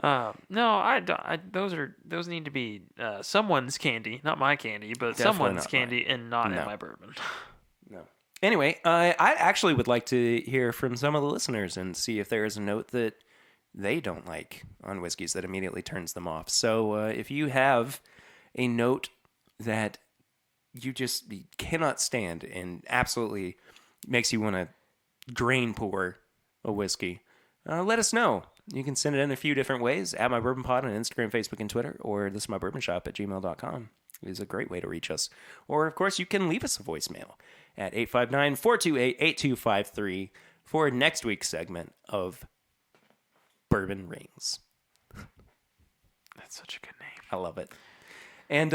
No, those need to be someone's candy, not my candy, but definitely someone's candy, and not in my bourbon. No. Anyway, I actually would like to hear from some of the listeners and see if there is a note that they don't like on whiskeys that immediately turns them off. So if you have a note that you just cannot stand and absolutely makes you want to drain pour a whiskey, let us know. You can send it in a few different ways. At My Bourbon Pod on Instagram, Facebook, and Twitter, or thisismybourbonshop@gmail.com is a great way to reach us. Or, of course, you can leave us a voicemail at 859-428-8253 for next week's segment of Bourbon Rings. That's such a good name. I love it. And,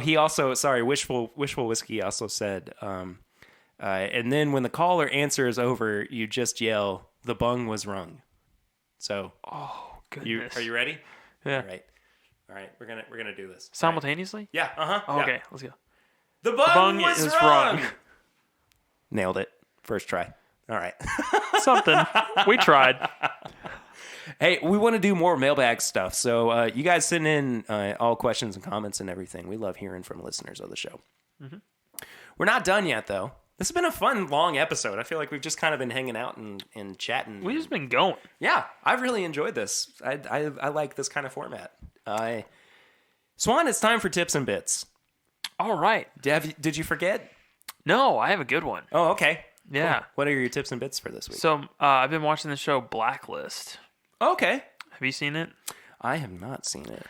he also, Wishful Whiskey also said, and then when the caller answer is over, you just yell, "The bung was rung." So, oh goodness, are you ready? Yeah. All right. We're gonna do this simultaneously. Right. Yeah. Oh, okay, let's go. The bung was rung. Nailed it. First try. All right. Something. We tried. Hey, we want to do more mailbag stuff. So you guys send in all questions and comments and everything. We love hearing from listeners of the show. Mm-hmm. We're not done yet, though. This has been a fun, long episode. I feel like we've just kind of been hanging out and chatting. We've just been going. Yeah, I've really enjoyed this. I like this kind of format. Swan, it's time for tips and bits. All right. Did you forget? No, I have a good one. Oh, okay. Yeah. Cool. What are your tips and bits for this week? So I've been watching the show Blacklist. Okay. Have you seen it? I have not seen it.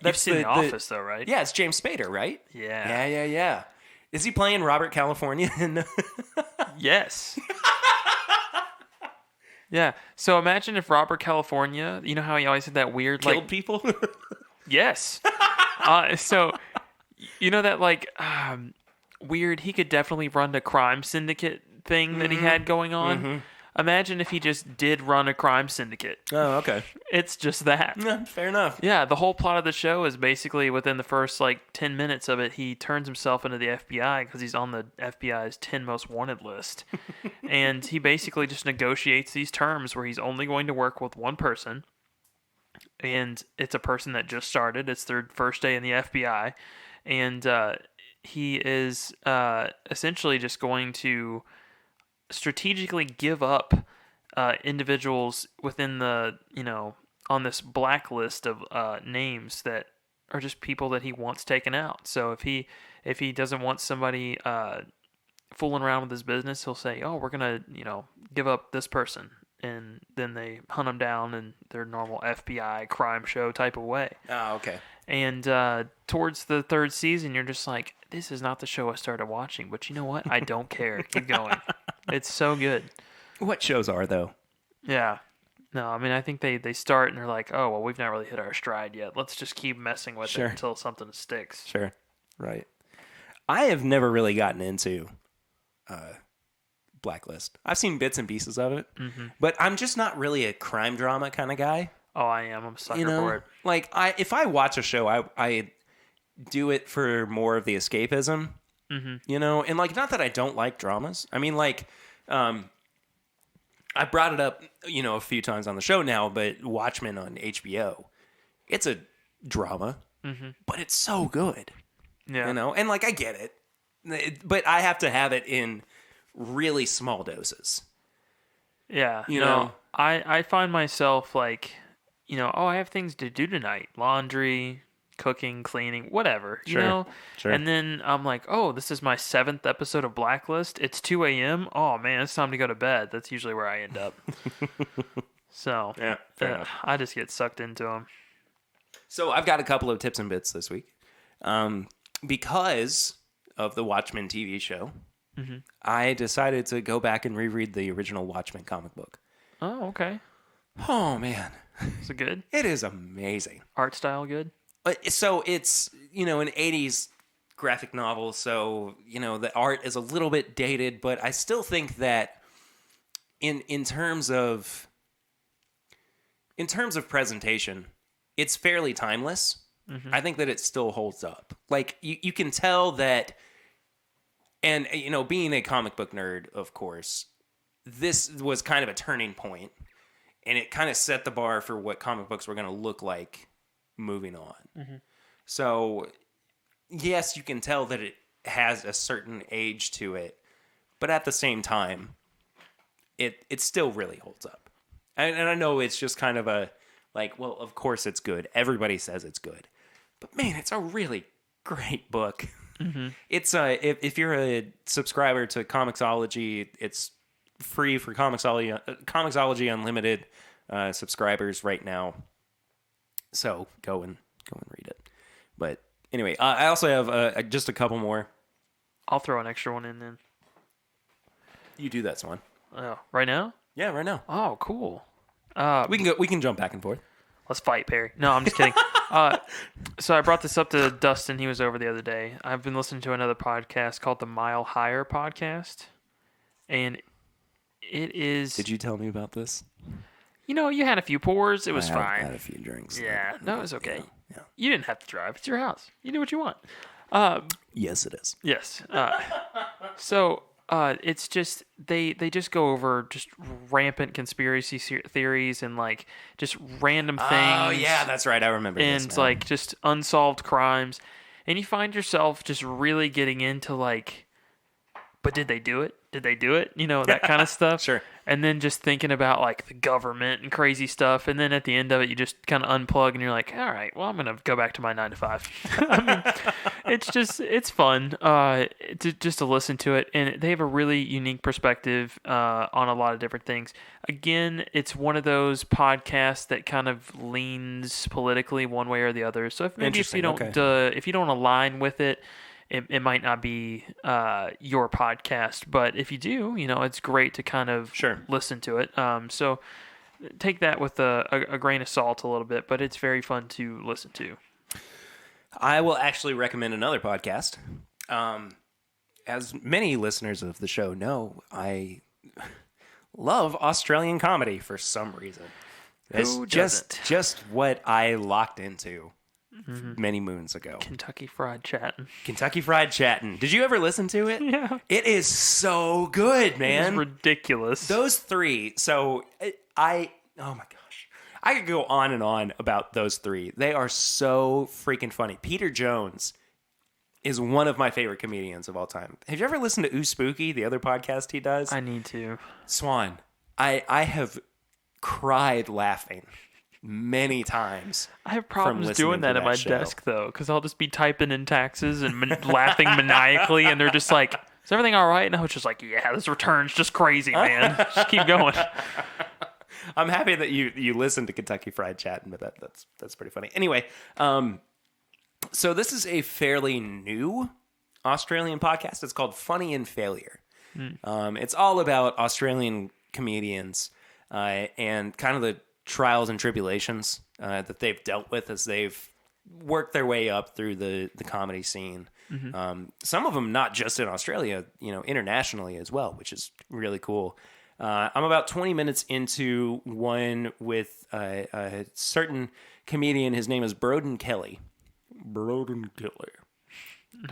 You've seen The Office, though, right? Yeah, it's James Spader, right? Yeah. Yeah. Is he playing Robert California? Yes. Yeah. So imagine if Robert California, you know how he always had that weird Killed people? Yes. So you know that weird. He could definitely run the crime syndicate thing that he had going on. Mm-hmm. Imagine if he just did run a crime syndicate. Oh, okay. It's just that. Yeah, fair enough. Yeah, the whole plot of the show is basically within the first 10 minutes of it, he turns himself into the FBI because he's on the FBI's 10 most wanted list. And he basically just negotiates these terms where he's only going to work with one person. And it's a person that just started. It's their first day in the FBI. And he is essentially just going to strategically give up individuals within the, on this blacklist of names that are just people that he wants taken out. So if he doesn't want somebody fooling around with his business, he'll say, oh, we're going to, give up this person. And then they hunt them down in their normal FBI crime show type of way. Oh, okay. And towards the third season, you're just like, this is not the show I started watching. But you know what? I don't care. Keep going. It's so good. What shows are, though? Yeah. No, I mean, I think they start and they're like, oh, well, we've not really hit our stride yet. Let's just keep messing with it until something sticks. Sure. Right. I have never really gotten into Blacklist. I've seen bits and pieces of it, but I'm just not really a crime drama kind of guy. Oh, I am. I'm a sucker for it. Like, if I watch a show, I do it for more of the escapism, and not that I don't like dramas. I mean, I brought it up, a few times on the show now, but Watchmen on HBO, it's a drama, but it's so good. Yeah. And I get it, but I have to have it in really small doses. Yeah. I find myself I have things to do tonight. Laundry, cooking, cleaning, whatever, Sure. And then I'm like, oh, this is my 7th episode of Blacklist. It's 2 a.m. Oh, man, it's time to go to bed. That's usually where I end up. So, yeah, fair enough. I just get sucked into them. So I've got a couple of tips and bits this week. Because of the Watchmen TV show, I decided to go back and reread the original Watchmen comic book. Oh, okay. Oh, man. Is it good? It is amazing. Art style good? So it's, an 80s graphic novel, so, the art is a little bit dated, but I still think that in terms of presentation, it's fairly timeless. I think that it still holds up. You can tell that, and, being a comic book nerd, of course, this was kind of a turning point, and it kind of set the bar for what comic books were going to look like moving on. So, yes, you can tell that it has a certain age to it, but at the same time, it still really holds up. And I know it's just kind of a, well, of course it's good. Everybody says it's good. But, man, it's a really great book. It's if you're a subscriber to Comixology, it's free for Comixology Unlimited subscribers right now. So go and read it. But anyway, I also have just a couple more. I'll throw an extra one in then. You do that, Swan. Oh, right now? Yeah, right now. Oh, cool. We can jump back and forth. Let's fight, Perry. No, I'm just kidding. So I brought this up to Dustin. He was over the other day. I've been listening to another podcast called the Mile Higher Podcast, and it is. Did you tell me about this? You had a few pours. It was fine. I had a few drinks. Yeah, no, it was okay. Yeah. You didn't have to drive. It's your house. You do what you want. Yes, it is. Yes. So it's just they just go over just rampant conspiracy theories and just random things. Oh yeah, that's right. I remember. And this now. Just unsolved crimes, and you find yourself just really getting into but did they do it? Did they do it? That kind of stuff. Sure. And then just thinking about the government and crazy stuff. And then at the end of it, you just kind of unplug and you're like, all right, well, I'm going to go back to my 9 to 5. I mean, it's fun to listen to it. And they have a really unique perspective on a lot of different things. Again, it's one of those podcasts that kind of leans politically one way or the other. So if you don't align with it, it might not be your podcast, but if you do, it's great to kind of listen to it. So take that with a grain of salt a little bit, but it's very fun to listen to. I will actually recommend another podcast. As many listeners of the show know, I love Australian comedy for some reason. It's just what I locked into many moons ago. Kentucky Fried Chattin'. Kentucky Fried Chattin'. Did you ever listen to it? Yeah. It is so good, man. It's ridiculous. Those three. So oh my gosh. I could go on and on about those three. They are so freaking funny. Peter Jones is one of my favorite comedians of all time. Have you ever listened to Ooh Spooky, the other podcast he does? I need to. Swan. I have cried laughing many times. I have problems doing that at my desk, though, because I'll just be typing in taxes and laughing maniacally, and they're just like, is everything all right? And I was just like, yeah, this return's just crazy, man. Just keep going. I'm happy that you listened to Kentucky Fried Chattin', but that's pretty funny. Anyway, so this is a fairly new Australian podcast. It's called Funny in Failure. It's all about Australian comedians and kind of the trials and tribulations that they've dealt with as they've worked their way up through the comedy scene. Some of them not just in Australia, internationally as well, which is really cool. I'm about 20 minutes into one with a certain comedian. His name is Broden Kelly. Broden Kelly.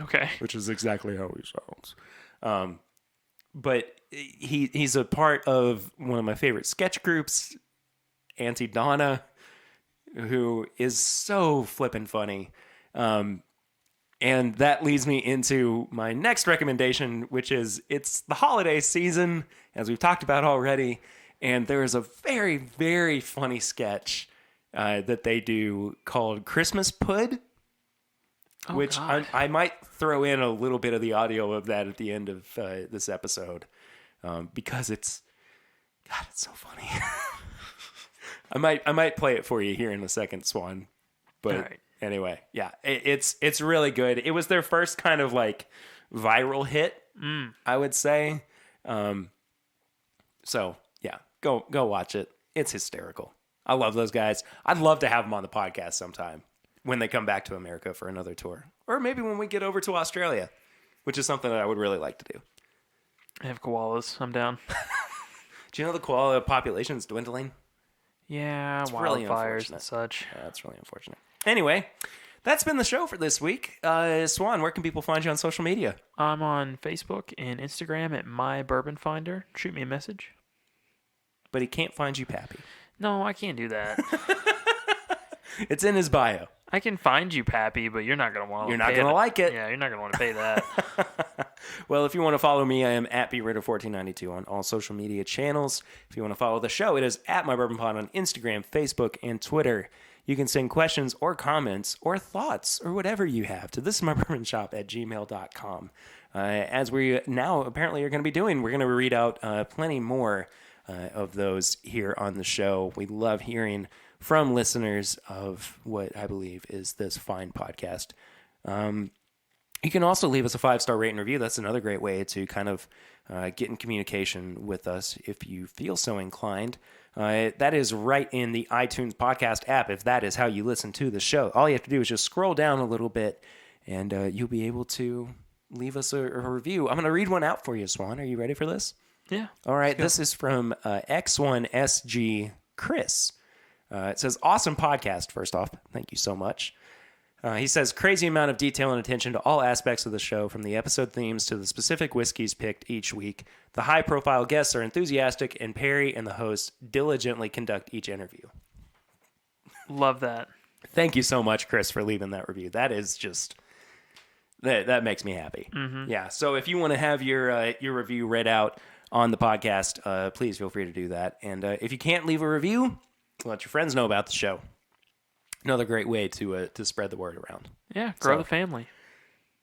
Okay. Which is exactly how he sounds. But he's a part of one of my favorite sketch groups, Auntie Donna, who is so flippin' funny. And that leads me into my next recommendation, which is it's the holiday season, as we've talked about already. And there is a very, very funny sketch that they do called Christmas Pud, which I might throw in a little bit of the audio of that at the end of this episode because it's so funny. I might play it for you here in a second, Swan. But right. Anyway, yeah, it's really good. It was their first kind of like viral hit, I would say. So yeah, go watch it. It's hysterical. I love those guys. I'd love to have them on the podcast sometime when they come back to America for another tour, or maybe when we get over to Australia, which is something that I would really like to do. I have koalas. I'm down. Do you know the koala population is dwindling? Yeah, it's wildfires really and such. Yeah, that's really unfortunate. Anyway, that's been the show for this week. Swan, where can people find you on social media? I'm on Facebook and Instagram at My Bourbon Finder. Shoot me a message. But he can't find you, Pappy. No, I can't do that. It's in his bio. I can find you, Pappy, but you're not going to want to. You're not going to like it. Yeah, you're not going to want to pay that. Well, if you want to follow me, I am at britter1492 on all social media channels. If you want to follow the show, it is at My Bourbon Pod on Instagram, Facebook, and Twitter. You can send questions or comments or thoughts or whatever you have to thisismybourbonshop@gmail.com. As we now apparently are going to be doing, we're going to read out plenty more of those here on the show. We love hearing from listeners of what I believe is this fine podcast. You can also leave us a 5-star rate and review. That's another great way to kind of get in communication with us if you feel so inclined. That is right in the iTunes podcast app, if that is how you listen to the show. All you have to do is just scroll down a little bit, and you'll be able to leave us a review. I'm going to read one out for you, Swan. Are you ready for this? Yeah. All right. This is from X1SG Chris. It says, awesome podcast, first off. Thank you so much. He says, crazy amount of detail and attention to all aspects of the show, from the episode themes to the specific whiskeys picked each week. The high-profile guests are enthusiastic, and Perry and the host diligently conduct each interview. Love that. Thank you so much, Chris, for leaving that review. That is just... That makes me happy. Mm-hmm. Yeah, so if you want to have your review read out on the podcast, please feel free to do that. And if you can't leave a review, let your friends know about the show. Another great way to spread the word around. Yeah, grow the family.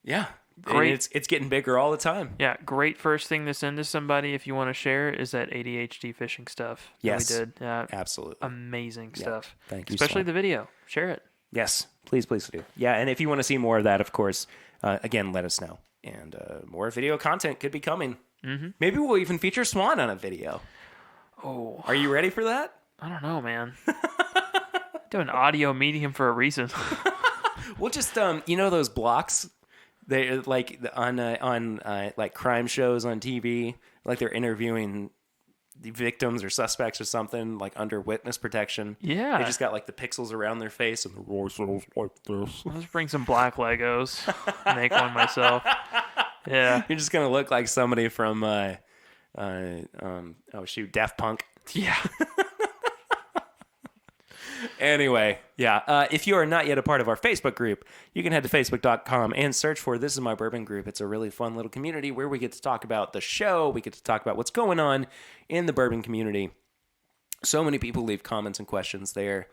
Yeah, great. It's getting bigger all the time. Yeah, great first thing to send to somebody if you want to share is that ADHD fishing stuff. Yes, that we did. Absolutely amazing stuff. Thank you, especially Swan. the video. Share it. Yes, please do. Yeah, and if you want to see more of that, of course, again, let us know. And more video content could be coming. Mm-hmm. Maybe we'll even feature Swan on a video. Oh. Are you ready for that? I don't know, man. Do an audio medium for a reason. We'll just, those blocks? They like on like crime shows on TV, like they're interviewing the victims or suspects or something, like under witness protection. Yeah. They just got like the pixels around their face and the voice sounds like this. I'll just bring some black Legos. Make one myself. Yeah. You're just gonna look like somebody from Daft Punk. Yeah. Anyway, yeah. If you are not yet a part of our Facebook group, you can head to facebook.com and search for This Is My Bourbon Group. It's a really fun little community where we get to talk about the show. We get to talk about what's going on in the bourbon community. So many people leave comments and questions there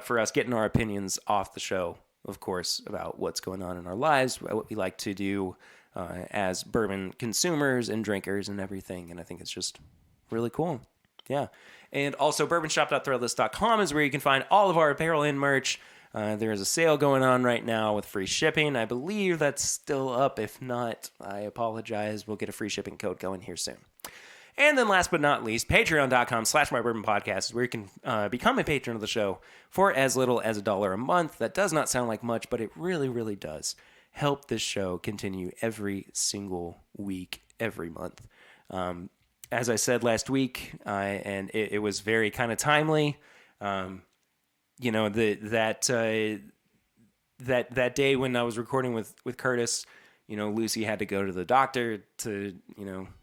for us getting our opinions off the show, of course, about what's going on in our lives, what we like to do as bourbon consumers and drinkers and everything. And I think it's just really cool. Yeah. And also, bourbonshop.threadless.com is where you can find all of our apparel and merch. There is a sale going on right now with free shipping. I believe that's still up. If not, I apologize. We'll get a free shipping code going here soon. And then last but not least, patreon.com/mybourbonpodcast is where you can become a patron of the show for as little as $1 a month. That does not sound like much, but it really, really does help this show continue every single week, every month. As I said last week, and it was very kind of timely, that day when I was recording with Curtis, Lucy had to go to the doctor to,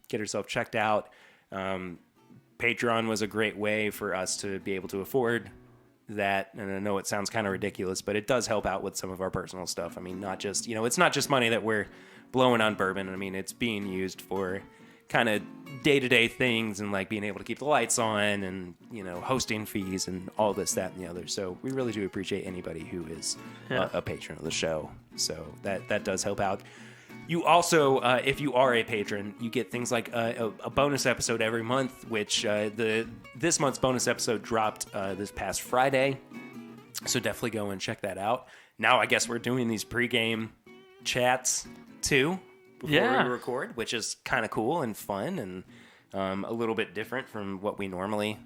get herself checked out. Patreon was a great way for us to be able to afford that. And I know it sounds kind of ridiculous, but it does help out with some of our personal stuff. I mean, not just, it's not just money that we're blowing on bourbon. I mean, it's being used for kind of day-to-day things and like being able to keep the lights on and, hosting fees and all this, that, and the other. So we really do appreciate anybody who is a patron of the show. So that does help out. You also, if you are a patron, you get things like a bonus episode every month, which this month's bonus episode dropped this past Friday. So definitely go and check that out. Now I guess we're doing these pregame chats too before we record, which is kind of cool and fun and a little bit different from what we normally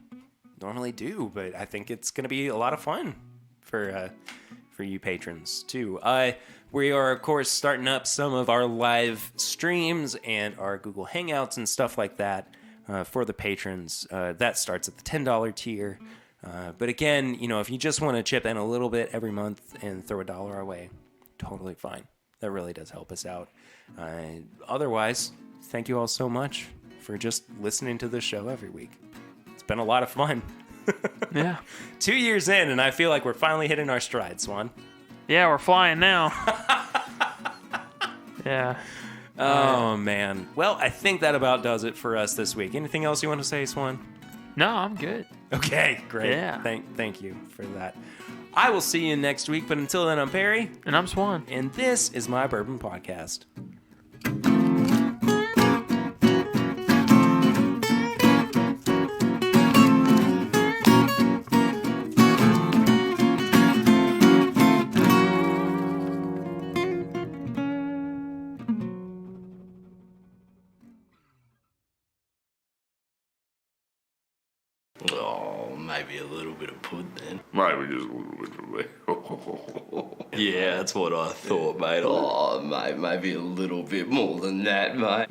do. But I think it's going to be a lot of fun for you patrons too. We are, of course, starting up some of our live streams and our Google Hangouts and stuff like that for the patrons. That starts at the $10 tier. But again, if you just want to chip in a little bit every month and throw $1 our way, totally fine. That really does help us out. Otherwise, thank you all so much for just listening to this show every week. It's been a lot of fun. Yeah. 2 years in, and I feel like we're finally hitting our stride, Swan. Yeah, we're flying now. Yeah. Oh, man. Well, I think that about does it for us this week. Anything else you want to say, Swan? No, I'm good. Okay, great. Yeah. Thank you for that. I will see you next week, but until then, I'm Perry. And I'm Swan. And this is My Bourbon Podcast. Oh, maybe a little bit of pudding. Maybe just a little bit. Yeah, that's what I thought, mate. Oh, mate, maybe a little bit more than that, mate.